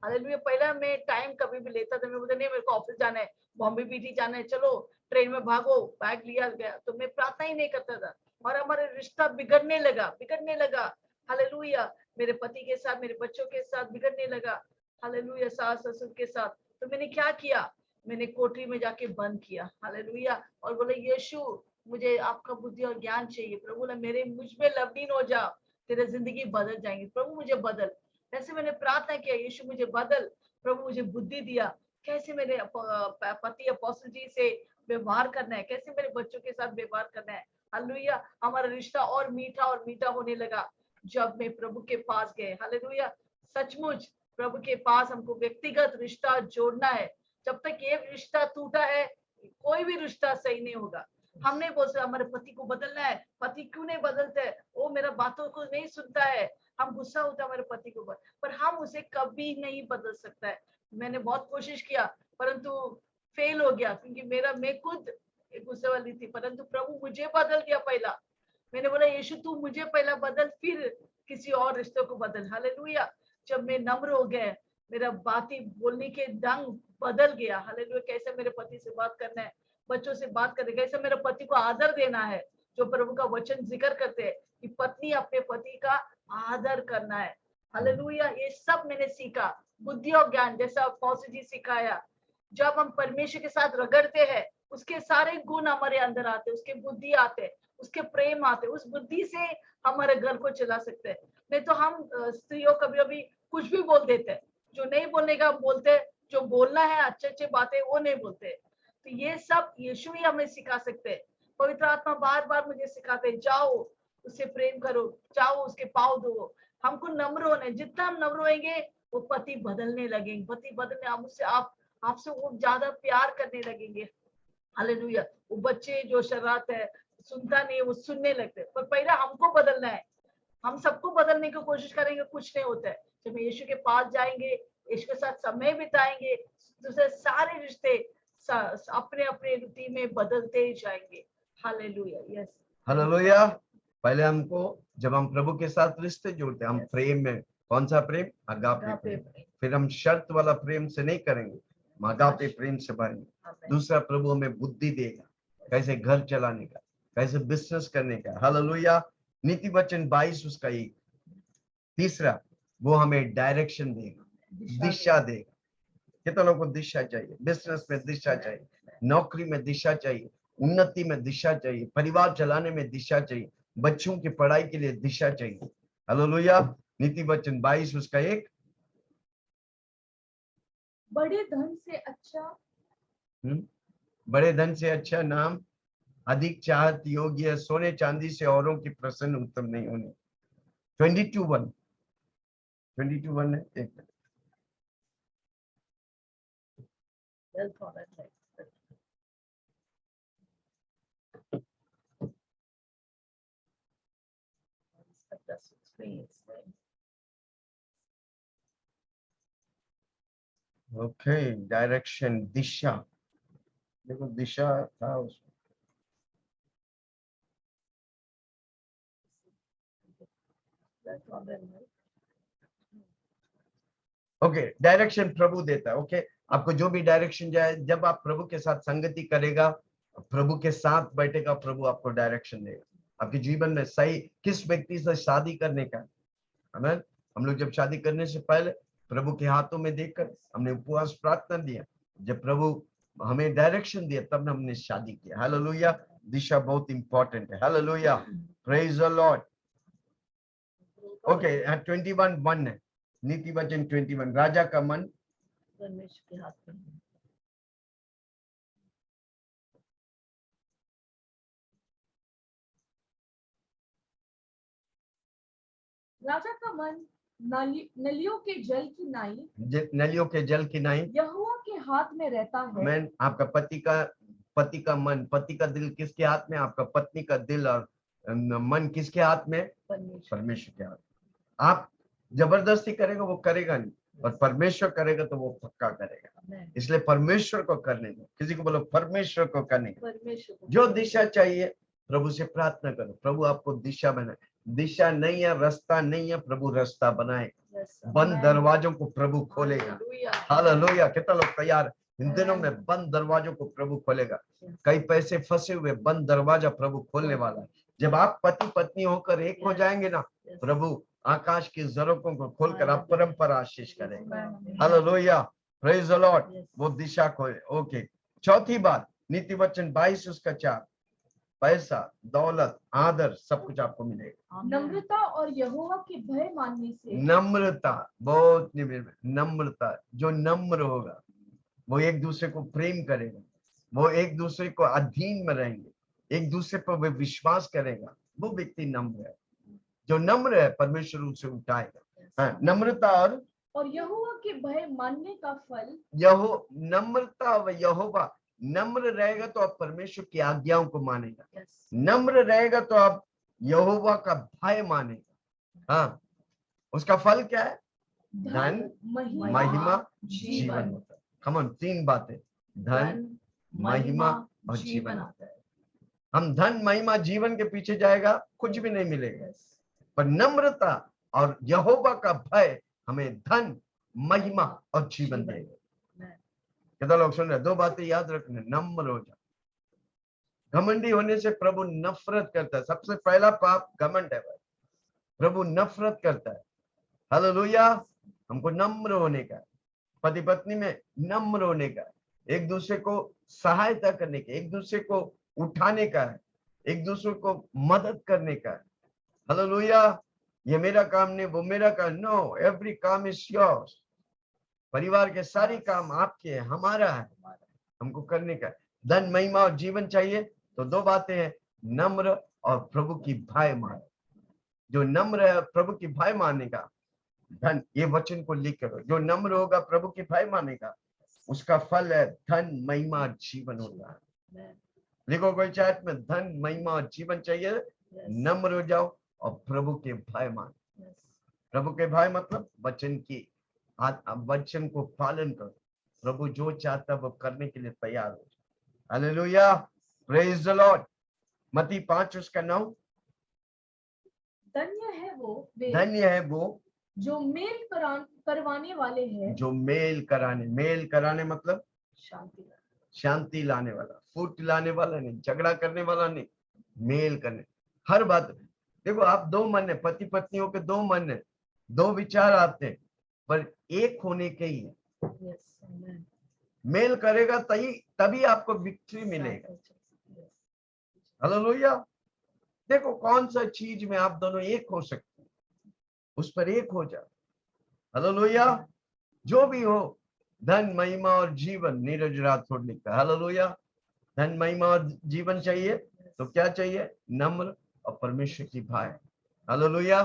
हालेलुया। पहला मैं टाइम कभी भी लेता था, मैं बोलता नहीं मेरे को ऑफिस जाना है, बॉम्बे बीटी जाना है, चलो ट्रेन में भागो, बैग लिया गया, तो मैं प्रार्थना ही नहीं करता था, और हमारा रिश्ता बिगड़ने लगा। हालेलुया। मेरे पति के साथ, मेरे बच्चों के साथ बिगड़ने लगा। हालेलुया। सास ससुर के साथ। तो मैंने क्या किया? मैंने कोठरी में जाके बंद किया। हालेलुया। और बोले, यीशु मुझे आपका बुद्धि और ज्ञान चाहिए। प्रभु बोला, मुझ में लवलीन हो जा, तेरे जिंदगी बदल जाएंगी। प्रभु मुझे बदल। ऐसे मैंने प्रार्थना किया, यीशु मुझे बदल। प्रभु मुझे बुद्धि दिया, कैसे मेरे पति अपोस्टल जी से व्यवहार करना है, कैसे मेरे बच्चों के साथ व्यवहार करना है। हालेलुया। हमारा रिश्ता और मीठा होने लगा जब मैं प्रभु के पास गए। हालेलुया। सचमुच प्रभु के पास हमको व्यक्तिगत रिश्ता जोड़ना है। जब तक ये रिश्ता टूटा है, कोई भी रिश्ता सही नहीं होगा। हम नहीं बोल सकते हमारे पति को बदलना है, पति क्यों नहीं बदलते, वो मेरा बातों को नहीं सुनता है, हम गुस्सा होता है हमारे पति को, पर हम उसे कभी नहीं बदल सकता है। मैंने बहुत कोशिश किया, परंतु फेल हो गया, क्योंकि मैं खुद गुस्से वाली थी। परंतु प्रभु मुझे बदल दिया पहला। मैंने बोला, यीशु तू मुझे पहला बदल, फिर किसी और रिश्ते को बदल। हालेलुया। जब मैं नम्र हो गया, मेरा बातें बोलने के ढंग बदल गया। हालेलुया। कैसे मेरे पति से बात करना है, बच्चों से बात करना है, कैसे मेरे पति को आदर देना है, जो प्रभु का वचन जिक्र करते हैं कि पत्नी अपने पति का आदर करना है। हालेलुया। ये सब मैंने सीखा, बुद्धि और ज्ञान, जैसा पौसे जी सिखाया। जब हम परमेश्वर के साथ रगड़ते हैं, उसके सारे गुण हमारे अंदर आते, उसके बुद्धि आते, उसके प्रेम आते, उस बुद्धि से हमारे घर को चला सकते हैं। नहीं तो हम स्त्रियों कभी कुछ भी बोल देते हैं, जो नहीं बोलने का बोलते, जो बोलना है अच्छे बातें वो नहीं बोलते। तो ये सब यीशु ही हमें सिखा सकते हैं। पवित्र आत्मा बार बार मुझे सिखाते हैं, जाओ उससे प्रेम करो, जाओ उसके पाँव धो। हमको नम्र होने, जितना हम नम्र होंगे वो पति बदलने लगेंगे, पति बदलने, हम उससे आपसे वो ज्यादा प्यार करने लगेंगे। हालेलुया। वो बच्चे जो शरारत है, सुनता नहीं है, वो सुनने लगते हैं। पर पहले हमको बदलना है। हम सबको बदलने की कोशिश करेंगे, कुछ नहीं होता है। जब यीशु के पास जाएंगे, यीशु के साथ समय बिताएंगे, दूसरे सारे रिश्ते अपने अपने रीति में बदलते ही जाएंगे। हालेलुया। Yes, hallelujah. पहले हमको, जब हम प्रभु के साथ रिश्ते जोड़ते हैं, हम प्रेम में, कौन सा प्रेम? अगापे प्रेम। फिर हम शर्त वाला प्रेम से नहीं करेंगे, हम अगापे प्रेम से भरेंगे। दूसरा, प्रभु हमें बुद्धि देगा, कैसे घर चलाने का, कैसे बिजनेस करने का। हालेलुया। नीति वचन 22 उसका 1। तीसरा, वो हमें डायरेक्शन देगा, दिशा देगा। कितने लोगों को दिशा चाहिए? बिजनेस में दिशा चाहिए, नौकरी में दिशा चाहिए, उन्नति में दिशा चाहिए, परिवार चलाने में दिशा चाहिए, बच्चों की पढ़ाई के लिए दिशा चाहिए। हालेलुया। नीति वचन 22 उसका 1। बड़े धन से अच्छा, बड़े धन से अच्छा नाम, अधिक चाहत योग्य, सोने चांदी से औरों की प्रसन्न उत्तम नहीं होने। 22:1 है। एक ओके, डायरेक्शन, दिशा। देखो दिशा था उसमें। ओके, डायरेक्शन प्रभु देता है। ओके, आपको जो भी डायरेक्शन जाए, जब आप प्रभु के साथ संगति करेगा, प्रभु के साथ बैठेगा, प्रभु आपको डायरेक्शन देगा आपके जीवन में। सही किस व्यक्ति से शादी करने का, आमीन। हम लोग जब शादी करने से पहले प्रभु के हाथों में देखकर हमने उपवास प्रार्थना दिया, जब प्रभु हमें डायरेक्शन दिया तब हमने शादी किया। हालेलुया। दिशा बहुत इंपॉर्टेंट है। Hallelujah, praise the Lord. Okay, 21:1 है नीति वचन 21। राजा का मन परमेश्वर के हाथ में है। राजा का मन नलियों के जल की नाई, नलियों के जल की नाई यहोवा के हाथ में रहता है। मैं आपका पति का मन, पति का दिल किसके हाथ में? आपका पत्नी का दिल और मन किसके हाथ में? परमेश्वर के हाथ। आप जबरदस्ती करेगा वो करेगा नहीं, और परमेश्वर करेगा तो वो पक्का करेगा। इसलिए परमेश्वर को करने दो। किसी को बोलो परमेश्वर को करने दो। जो दिशा चाहिए प्रभु से प्रार्थना करो, प्रभु आपको दिशा बनाए। दिशा नहीं है, रास्ता नहीं है, प्रभु रास्ता बनाए। बंद दरवाजों को प्रभु खोलेगा। हालेलुया। कितना लोग तैयार? इन दिनों में बंद दरवाजों को प्रभु खोलेगा। कई पैसे फंसे हुए, बंद दरवाजा प्रभु खोलने वाला है। जब आप पति पत्नी होकर एक हो जाएंगे ना, प्रभु आकाश की जरूरतों को खोलकर आप परंपरा आशीष करेंगे। Hallelujah, praise the Lord. वो दिशा खोले। ओके, चौथी बात, नीति वचन 22 उसका 4। पैसा, दौलत, आदर सब कुछ आपको मिलेगा। नम्रता और यहोवा के भय मानने से। नम्रता, बहुत नम्रता। जो नम्र होगा वो एक दूसरे को प्रेम करेगा, वो एक दूसरे को अधीन में रहेंगे, एक दूसरे पर वे विश्वास करेगा, वो व्यक्ति नम्र है। जो नम्र है परमेश्वर उसे उठाएगा। नम्रता और यहोवा के भय मानने का फल। नम्रता व यहोवा, नम्र रहेगा तो आप परमेश्वर की आज्ञाओं को मानेगा। नम्र रहेगा तो आप यहोवा का भय मानेगा। हाँ, उसका फल क्या है? धन, महिमा, जीवन होता है। कम ऑन, 3 बातें, धन, महिमा और जीवन। हम धन, महिमा, जीवन के पीछे जाएगा कुछ भी नहीं मिलेगा। पर नम्रता और यहोवा का भय हमें धन, महिमा और जीवन देगा। कितना लोग सुन रहे? 2 बातें याद रखना, नम्र हो जाओ। घमंडी होने से प्रभु नफरत करता है। सबसे पहला पाप घमंड है भाई, प्रभु नफरत करता है। हालेलुया। हमको नम्र होने का, पति पत्नी में नम्र होने का, एक दूसरे को सहायता करने का, एक दूसरे को उठाने का है, एक दूसरे को मदद करने का है। हालेलुया। ये मेरा काम नहीं, वो मेरा काम, नो, एवरी काम इज योर्स। परिवार के सारी काम आपके हैं, हमारा है, हमको करने का। धन, महिमा और जीवन चाहिए तो 2 बातें हैं, नम्र और प्रभु की भय मान। जो नम्र है प्रभु की भय मानेगा, धन, ये वचन को लिख करो, जो नम्र होगा प्रभु की भय मानेगा, उसका फल है धन, महिमा, जीवन होता है। लिखो कोई चैट में, धन महिमा और जीवन चाहिए, Yes. नम्र हो जाओ और प्रभु के भय मान। Yes. प्रभु के भय मतलब वचन की वचन को पालन करो। प्रभु जो चाहता है वो करने के लिए तैयार हो। Hallelujah, praise the Lord. मत्ती 5 उसका 9, धन्य है वो वे धन्य है वो जो मेल करवाने वाले हैं, जो मेल कराने मतलब शांति लाना। शांति लाने वाला, फूट लाने वाला नहीं, झगड़ा करने वाला नहीं, मेल करने। हर बात देखो, आप दो मन है, पति पत्नियों के दो मन है, दो विचार आते हैं, पर एक होने के ही है। Yes. Amen. मेल करेगा तभी आपको विक्ट्री मिलेगा। हालेलुया। देखो कौन सा चीज में आप दोनों एक हो सकते हैं, उस पर एक हो जाओ। हालेलुया। जो भी हो, धन महिमा और जीवन, नीरज राठौड़ लिखता है। हालेलुया। धन महिमा और जीवन चाहिए तो क्या चाहिए? नम्र और परमेश्वर की भय। हालेलुया।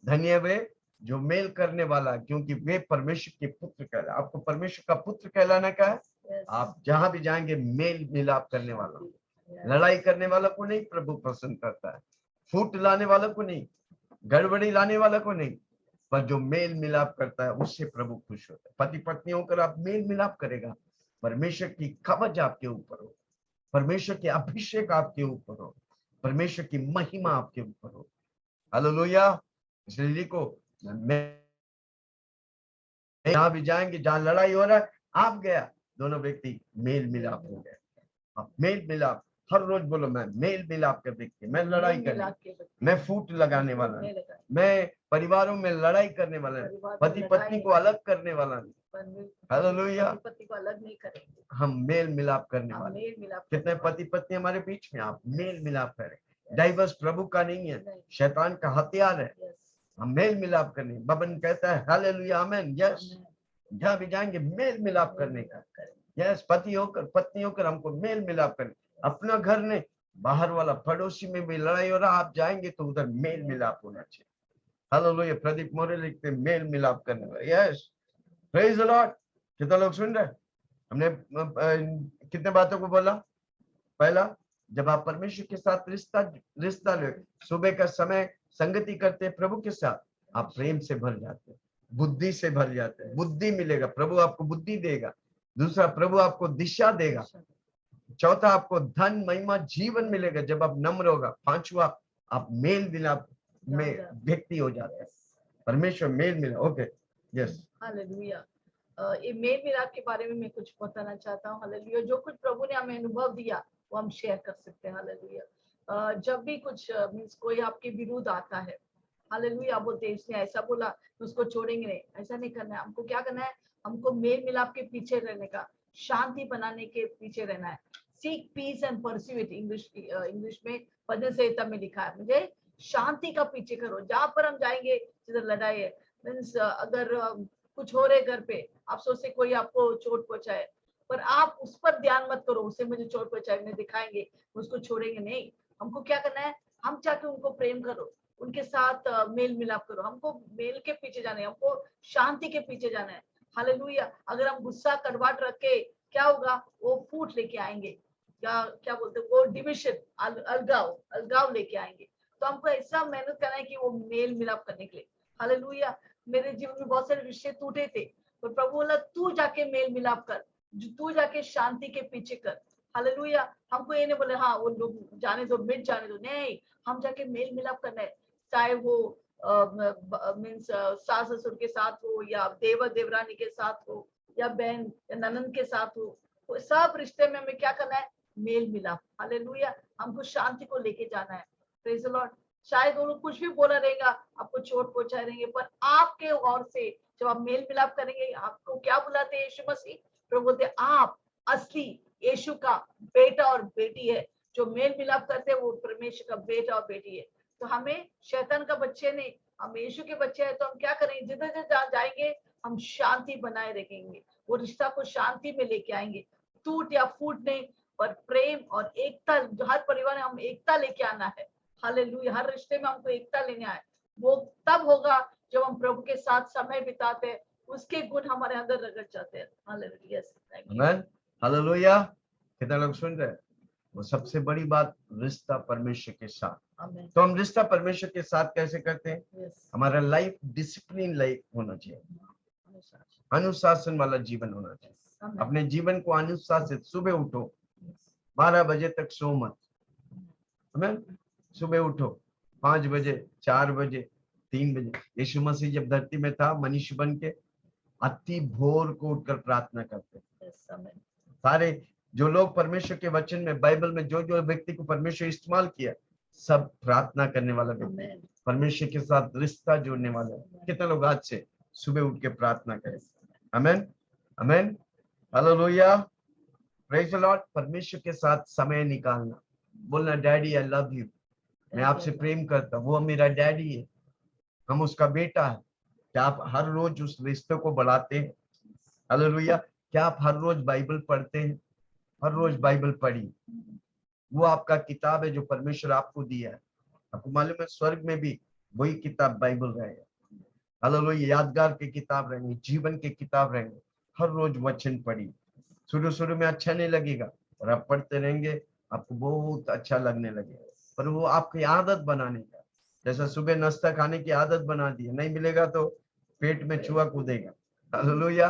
धन्य वे जो मेल करने वाला, क्योंकि वे परमेश्वर के पुत्र कहला। आपको परमेश्वर का पुत्र कहलाना का है। Yes. आप जहां भी जाएंगे मेल मिलाप करने वाला, Yes. लड़ाई करने वाला को नहीं प्रभु पसंद करता है, फूट लाने वाला को नहीं, गड़बड़ी लाने वाला को नहीं, पर जो मेल मिलाप करता है उससे प्रभु खुश होता है। पति पत्नी होकर आप मेल मिलाप करेगा, परमेश्वर की कवच आपके ऊपर हो, परमेश्वर के अभिषेक आपके ऊपर हो, परमेश्वर की महिमा आपके ऊपर हो। हालेलुया। इसलिए लिखो, मैं जहां भी जाएंगे, जहां लड़ाई हो रहा है, आप गया, दोनों व्यक्ति मेल मिलाप हो गए। आप मेल मिलाप हर रोज बोलो, मैं मेल मिलाप के व्यक्ति, मैं लड़ाई करने, मैं फूट लगाने वाला नहीं, मैं परिवारों में लड़ाई करने वाला नहीं, पति पत्नी को अलग करने वाला नहीं। हालेलुया। पति को अलग नहीं करेंगे, हम मेल मिलाप करने हम वाले। मेल मिलाप कितने पति पत्नी हमारे बीच में, आप मेल मिलाप करें। डाइवर्स प्रभु का नहीं है, शैतान का हथियार है। Yes. हम मेल मिलाप करने, बबन कहता है हालेलुया आमेन, यस। जहां भी जाएंगे मेल मिलाप करने का, यस। पति होकर पत्नी होकर हमको मेल मिलाप करने। अपना घर ने, बाहर वाला पड़ोसी में भी लड़ाई हो रहा, आप जाएंगे तो उधर मेल मिलाप होना चाहिए। हालेलुया। प्रदीप मोरे लिखते मेल मिलाप करने वाला, यस। Praise the Lord. कितना लोग सुन रहे? हमने कितने बातों को बोला? पहला, जब आप परमेश्वर के साथ रिश्ता ले, सुबह का समय संगति करते हैं प्रभु के साथ, आप प्रेम से भर जाते हैं, बुद्धि से भर जाते हैं, बुद्धि मिलेगा, प्रभु आपको बुद्धि देगा। दूसरा, प्रभु आपको दिशा देगा। चौथा, आपको धन महिमा जीवन मिलेगा जब आप नम्र होगा। पांचवा, आप मेल मिलाप में व्यक्ति हो जाते हैं, परमेश्वर मेल मिला। Okay, yes. हालेलुया। ये मेल मिलाप के बारे में मैं कुछ बताना चाहता हूँ। हालेलुया। जो कुछ प्रभु ने हमें अनुभव दिया वो हम शेयर कर सकते हैं। हालेलुया। जब भी कुछ मींस कोई आपके विरुद्ध आता है, हालेलुया, बोलते हैं इसने ऐसा बोला तो उसको छोड़ेंगे नहीं, ऐसा नहीं करना है। हमको क्या करना है? हमको मेल मिलाप के पीछे रहने का, शांति बनाने के पीछे रहना है। Seek peace and pursue it, English में भजन संहिता में लिखा है, मुझे शांति का पीछे करो। जहां पर हम जाएंगे जिधर लड़ाई है, मीन्स अगर कुछ हो रहे घर पे, आप सोचते कोई आपको चोट पहुंचाए, पर आप उस पर ध्यान मत करो, उससे मुझे चोट पहुंचाए दिखाएंगे, उसको छोड़ेंगे नहीं। हमको क्या करना है? हम चाहे उनको प्रेम करो, उनके साथ मेल मिलाप करो। हमको मेल के पीछे जाना है, हमको शांति के पीछे जाना है। हालेलुया। अगर हम गुस्सा कड़वाहट रख के, क्या होगा? वो फूट लेके आएंगे, क्या क्या बोलते हैं वो, डिविजन, अलगाव लेके आएंगे। तो हमको ऐसा मेहनत करना है कि वो मेल मिलाप करने के लिए। हालेलुया। मेरे जीवन में बहुत सारे रिश्ते टूटे थे, तो प्रभु बोला तू जाके मेल मिलाप कर, तू जाके शांति के पीछे कर। हालेलुया। हमको ये नहीं बोले हाँ वो लोग जाने दो, मिट जाने दो, नहीं, हम जाके मेल मिलाप करना है। चाहे वो मीन्स सास ससुर के साथ हो, या देवर देवरानी के साथ हो, या बहन या ननंद के साथ हो, सब रिश्ते में हमें क्या करना है? मेल मिलाप। हालेलुया। हमको शांति को लेके जाना है। Praise the Lord. शायद वो लोग कुछ भी बोला रहेगा, आपको चोट पहुंचाए रहेंगे, पर आपके ओर से जब आप मेल मिलाप करेंगे, आपको क्या बुलाते हैं यीशु मसीह? प्रभु बोलते आप असली यीशु का बेटा और बेटी है। जो मेल मिलाप करते हैं वो परमेश्वर का बेटा और बेटी है। तो हमें शैतान का बच्चे नहीं, हम यीशु के बच्चे हैं। तो हम क्या करेंगे? जिधर जिधर जाएंगे हम शांति बनाए रखेंगे, वो रिश्ता को शांति में लेके आएंगे। टूट या फूट नहीं, पर प्रेम और एकता। हर परिवार में हम एकता लेके आना है। हालेलुया। हर रिश्ते में हमको एकता लेने आए। वो तब होगा जब हम प्रभु के साथ समय बिताते हैं, उसके गुण हमारे अंदर रगड़ जाते हैं। हालेलुया। आमेन। हालेलुया। कितना लोग सुन रहे हैं? वो सबसे बड़ी बात रिश्ता परमेश्वर के साथ। Amen. तो हम रिश्ता परमेश्वर के साथ कैसे करते हैं? Yes. हमारा लाइफ डिसिप्लिन लाइफ होना चाहिए, अनुशासन वाला जीवन होना चाहिए। Amen. अपने जीवन को अनुशासित, सुबह उठो, Yes. 12 बजे तक सो मत, हमें सुबह उठो 5 बजे, 4 बजे, 3 बजे। यीशु मसीह जब धरती में था मनुष्य बन के अति भोर को उठकर प्रार्थना करते। Yes. Amen. सारे जो लोग परमेश्वर के वचन में, बाइबल में जो जो व्यक्ति को परमेश्वर इस्तेमाल किया, सब प्रार्थना करने वाला व्यक्ति, Amen. परमेश्वर के साथ रिश्ता जोड़ने वाले। कितने लोग आज से सुबह उठ के प्रार्थना करें? आमेन, आमेन, हालेलुया, प्रेज द लॉर्ड। परमेश्वर के साथ समय निकालना, बोलना डैडी आई लव यू, मैं आपसे प्रेम करता हूँ, वो मेरा डैडी है, हम उसका बेटा है। क्या आप हर रोज उस रिश्ते को बढ़ाते हैं? हालेलुया। क्या आप हर रोज बाइबल पढ़ते हैं? हर रोज बाइबल पढ़ी, वो आपका किताब है जो परमेश्वर आपको दिया है। आपको मालूम है स्वर्ग में भी वही किताब बाइबल रहेगा। हालेलुया, यादगार की किताब रहेंगे, जीवन की किताब रहेंगे। हर रोज वचन पढ़ी। शुरू में अच्छा नहीं लगेगा, और आप पढ़ते रहेंगे आपको बहुत अच्छा लगने लगेगा, पर वो आपकी आदत बनाने का, जैसा सुबह नाश्ता खाने की आदत बना दी है, नहीं मिलेगा तो पेट में चूहा कूदेगा। Hallelujah,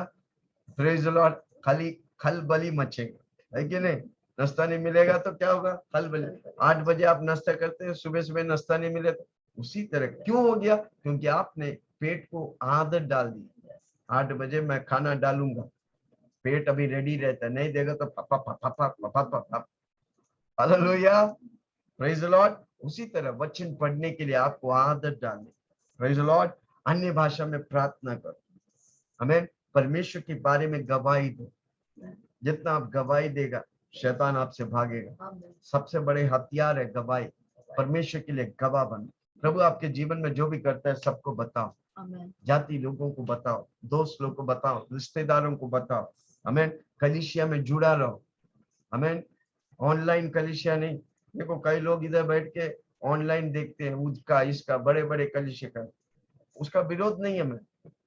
praise the lord. खाली खलबली मचेगा, है कि नहीं? नाश्ता नहीं मिलेगा तो क्या होगा? खलबली। 8 बजे आप नाश्ता करते हैं, सुबह सुबह नाश्ता नहीं मिले तो उसी तरह क्यों हो गया? क्योंकि आपने पेट को आदत डाल दी। 8 बजे मैं खाना डालूंगा, पेट अभी रेडी रहता है, नहीं देगा तो पापा पापा पापा पापा। Hallelujah, praise the Lord. उसी तरह वचन पढ़ने के लिए आपको आदत डालनी। Praise the Lord. अन्य भाषा में प्रार्थना करो, हमें परमेश्वर के बारे में गवाही दो। जितना आप गवाही देगा शैतान आपसे भागेगा। सबसे बड़े हथियार है गवाही। परमेश्वर के लिए गवाह बनो। प्रभु आपके जीवन में जो भी करता है सबको बताओ, जाति लोगों को बताओ, दोस्त लोगों को बताओ, रिश्तेदारों को बताओ। हमें कलीसिया में जुड़ा रहो, हमें ऑनलाइन कलीसिया नहीं। देखो कई लोग इधर बैठ के ऑनलाइन देखते हैं, उसका इसका बड़े बड़े कलीसिया का, उसका विरोध नहीं है मैं,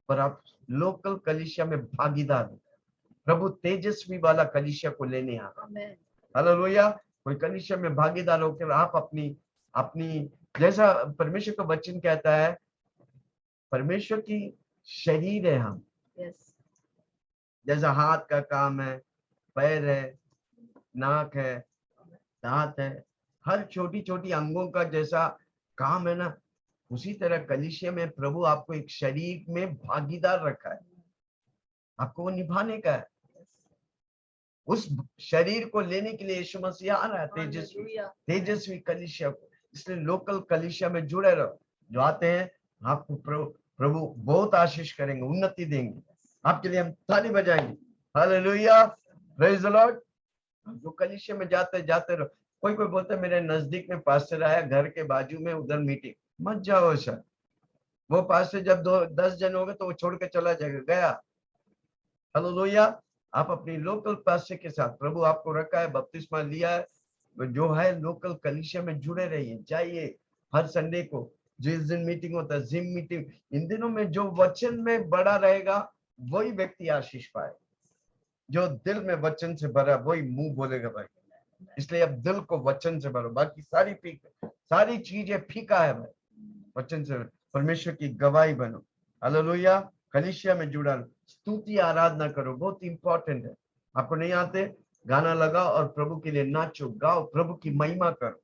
पर आप लोकल कलीसिया में भागीदार हो। प्रभु तेजस्वी वाला कलीसिया को लेने आ रहा है। हालेलुया। कोई कलीसिया में भागीदार होकर आप अपनी अपनी जैसा परमेश्वर का वचन कहता है, परमेश्वर की शरीर है हम। जैसा हाथ का काम है, पैर है, नाक है, दांत है, हर छोटी छोटी अंगों का जैसा काम है ना, उसी तरह कलीसिया में प्रभु आपको एक शरीर में भागीदार रखा है, आपको वो निभाने का है। उस शरीर को लेने के लिए यीशु मसीह आ रहा है, तेजस्वी कलीसिया को। इसलिए लोकल कलीसिया में जुड़े रहो। जो आते हैं आपको प्रभु बहुत आशीष करेंगे, उन्नति देंगे। आपके लिए हम ताली बजाएंगे। Hallelujah, praise the Lord. जो कलीसिया में जाते रहो। कोई बोलता है मेरे नजदीक में पास्टर आया, घर के बाजू में उधर मीटिंग, मत जाओ सर। वो पास्टर जब 10 जन हो गए तो वो छोड़ के चला जाएगा, गया। हालेलुया। आप अपनी लोकल पास्टर के साथ, प्रभु आपको रखा है, बपतिस्मा लिया है, जो है लोकल कलीसिया में जुड़े रहिए, जाइए हर संडे को। जिस दिन मीटिंग होता है, जिम मीटिंग, इन दिनों में जो वचन में बड़ा रहेगा वही व्यक्ति आशीष पाए। जो दिल में वचन से भरा वही मुंह बोलेगा भाई। इसलिए अब दिल को वचन से भरो, बाकी सारी चीजें फीका है भाई। वचन से परमेश्वर की गवाही बनो। हालेलुया। कलीसिया में जुड़ा, स्तुति आराधना करो, बहुत इंपॉर्टेंट है। आपको नहीं आते, गाना लगाओ और प्रभु के लिए नाचो, गाओ, प्रभु की महिमा करो।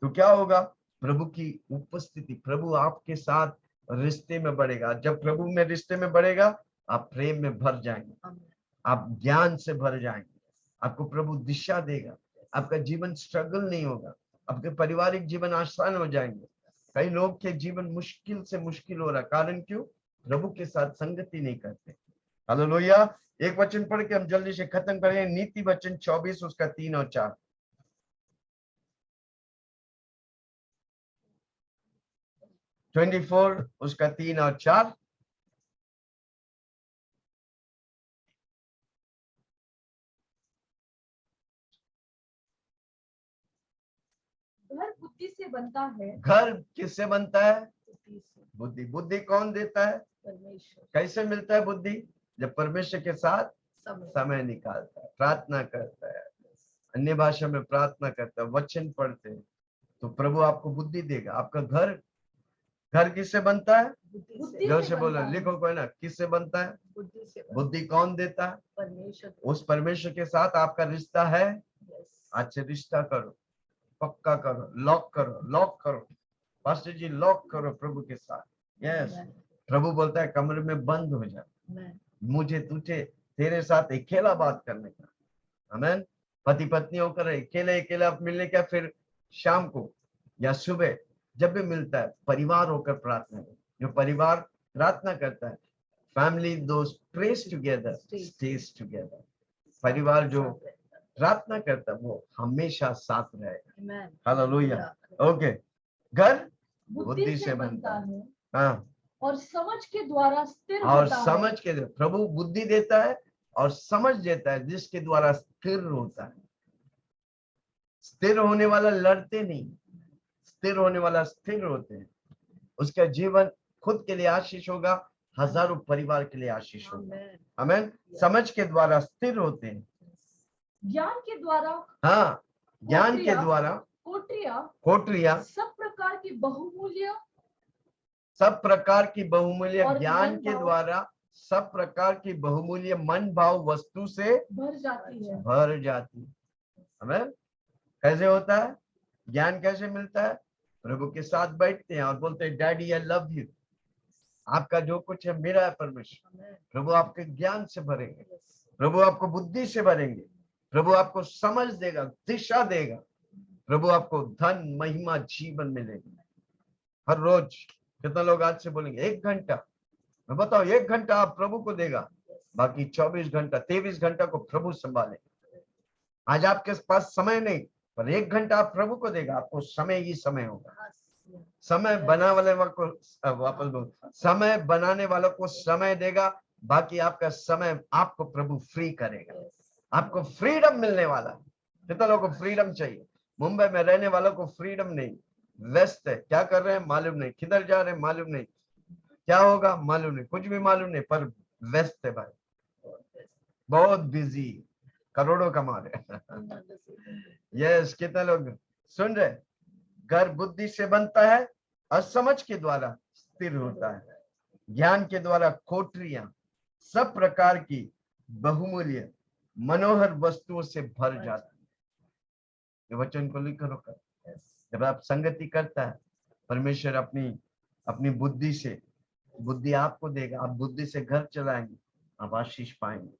तो क्या होगा? प्रभु की उपस्थिति, प्रभु आपके साथ रिश्ते में बढ़ेगा। जब प्रभु में रिश्ते में बढ़ेगा, आप प्रेम में भर जाएंगे, आप ज्ञान से भर जाएंगे, आपको प्रभु दिशा देगा, आपका जीवन स्ट्रगल नहीं होगा, आपके पारिवारिक जीवन आसान हो जाएंगे। कई लोग के जीवन मुश्किल से मुश्किल हो रहा, कारण क्यों? प्रभु के साथ संगति नहीं करते। हालेलुया। एक वचन पढ़ के हम जल्दी से खत्म करें। नीति वचन 24 उसका 3 और 4। 24 उसका 3 और 4। घर बुद्धि से बनता है। घर किससे बनता है? बुद्धि। बुद्धि कौन देता है? परमेश्वर। कैसे मिलता है बुद्धि? जब परमेश्वर के साथ समय निकालता है, प्रार्थना करता है, अन्य भाषा में प्रार्थना करते हैं, वचन पढ़ते हैं, तो प्रभु आपको बुद्धि देगा। आपका घर घर किससे बनता है? बुद्धि जोर से से बोलो, बनता है। लिखो कोई ना, किससे बनता है? बुद्धि से बुद्धि कौन देता है? परमेश्वर उस परमेश्वर के साथ आपका रिश्ता है। Yes. आज से रिश्ता करो, पक्का करो, लॉक करो, लॉक करो। पास्टर जी लॉक करो प्रभु के साथ। यस, प्रभु बोलता है कमरे में बंद हो जा, Amen. मुझे तुझे तेरे साथ अकेला बात करने का। आमीन। पति पत्नी होकर अकेले अकेले आप मिलने का, फिर शाम को या सुबह जब भी मिलता है परिवार होकर प्रार्थना करो। जो परिवार प्रार्थना करता है, फैमिली दोस्त प्रेस टुगेदर स्टेज टुगेदर। परिवार जो प्रार्थना करता है वो हमेशा साथ रहेगा। Amen. हालेलुया। ओके, घर बुद्धि से बनता है हाँ, और समझ के द्वारा स्थिर और होता है। समझ के प्रभु बुद्धि देता है और समझ देता है, जिसके द्वारा स्थिर होता है। स्थिर होने वाला लड़ते नहीं, स्थिर होने वाला स्थिर होते हैं। उसका जीवन खुद के लिए आशीष होगा, हजारों परिवार के लिए आशीष होगा। Amen. आमीन। समझ के द्वारा स्थिर होते हैं। ज्ञान के द्वारा हाँ, ज्ञान के द्वारा कोठरिया सब प्रकार की बहुमूल्य सब प्रकार की बहुमूल्य, और ज्ञान मन के भाव द्वारा सब प्रकार की बहुमूल्य मन भाव वस्तु से भर जाती है। भर जाती है। आमीन। कैसे होता है? ज्ञान कैसे मिलता है? प्रभु के साथ बैठते हैं और बोलते हैं डैडी आई लव यू, आपका जो कुछ है मेरा है परमेश्वर। Amen. प्रभु आपके ज्ञान से भरेंगे, Yes. प्रभु आपको बुद्धि से भरेंगे, प्रभु आपको समझ देगा, दिशा देगा, प्रभु आपको धन महिमा जीवन मिलेगी। हर रोज कितना लोग आज से बोलेंगे 1 घंटा, मैं बताओ 1 घंटा आप प्रभु को देगा, बाकी 24 घंटा 23 घंटा को प्रभु संभाले। आज आपके पास समय नहीं, पर 1 घंटा आप प्रभु को देगा, आपको समय ही समय होगा। समय बना वाले को वापस बोल, समय बनाने वालों को समय देगा, बाकी आपका समय आपको प्रभु फ्री करेगा। आपको फ्रीडम मिलने वाला है। कितना लोगों को फ्रीडम चाहिए? मुंबई में रहने वालों को फ्रीडम नहीं, व्यस्त है, क्या कर रहे हैं मालूम नहीं, किधर जा रहे हैं मालूम नहीं, क्या होगा मालूम नहीं, कुछ भी मालूम नहीं, पर व्यस्त है भाई, बहुत बिजी, करोड़ों कमा रहे। यस, कितने लोग सुन रहे? घर बुद्धि से बनता है और समझ के द्वारा स्थिर होता है। ज्ञान के द्वारा कोठरियां सब प्रकार की बहुमूल्य मनोहर वस्तुओं से भर जाती है। ये वचन को लिखो कर, जब आप संगति करता है, परमेश्वर अपनी बुद्धि से, बुद्धि आपको देगा, आप बुद्धि से घर चलाएंगे, आप आशीष पाएंगे।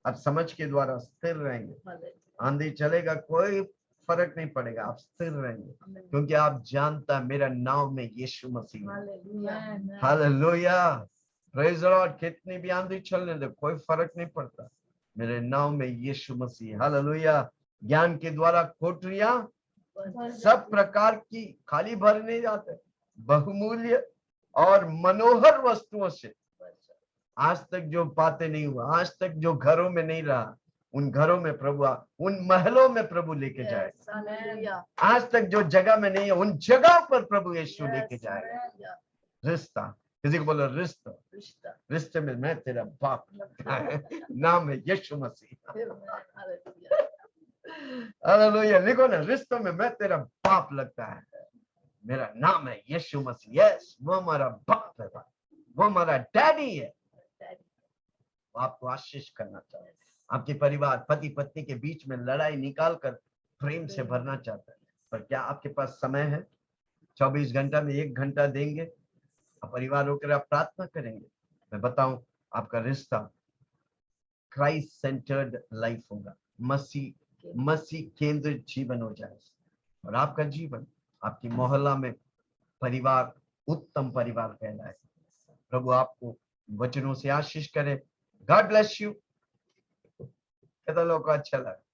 आप समझ के द्वारा स्थिर रहेंगे, आंधी चलेगा कोई फर्क नहीं पड़ेगा, आप स्थिर रहेंगे, क्योंकि आप जानता है मेरा नाम में यीशु मसीह है। Hallelujah, praise the Lord. कितनी भी आंधी चलने दे कोई फर्क नहीं पड़ता, मेरे नाम में यीशु मसीह। हालेलुया। ज्ञान के द्वारा कोठरियां सब प्रकार की, खाली भर नहीं जाते, बहुमूल्य और मनोहर वस्तुओं से। आज तक जो बातें नहीं हुआ, आज तक जो घरों में नहीं रहा, उन घरों में प्रभु, उन महलों में प्रभु लेके जाएगा। आज तक जो जगह में नहीं है, उन जगह पर प्रभु यीशु लेके जाएगा। रिश्ता, किसी को बोलो रिश्ता, रिश्ते में मैं तेरा बाप लगता है, नाम है यीशु मसीह। हालेलुया। लिखो ना, रिश्तों में मैं तेरा बाप लगता है, मेरा नाम है यीशु मसीह। यस, वो हमारा बाप है, वो हमारा डैडी है। आपको आशीष करना चाहता है, आपके परिवार पति पत्नी के बीच में लड़ाई निकाल कर प्रेम से भरना चाहता है, पर क्या आपके पास समय है? 24 घंटा में 1 घंटा देंगे, आप परिवार होकर आप प्रार्थना करेंगे, मैं बताऊं आपका रिश्ता क्राइस्ट सेंटर्ड लाइफ होगा, मसीह केंद्रित जीवन हो जाए, और आपका जीवन, आपकी मोहल्ला में परिवार उत्तम परिवार कहलाए। प्रभु आपको वचनों से आशीष करे। God bless you. कितना लोगों को अच्छा लगा?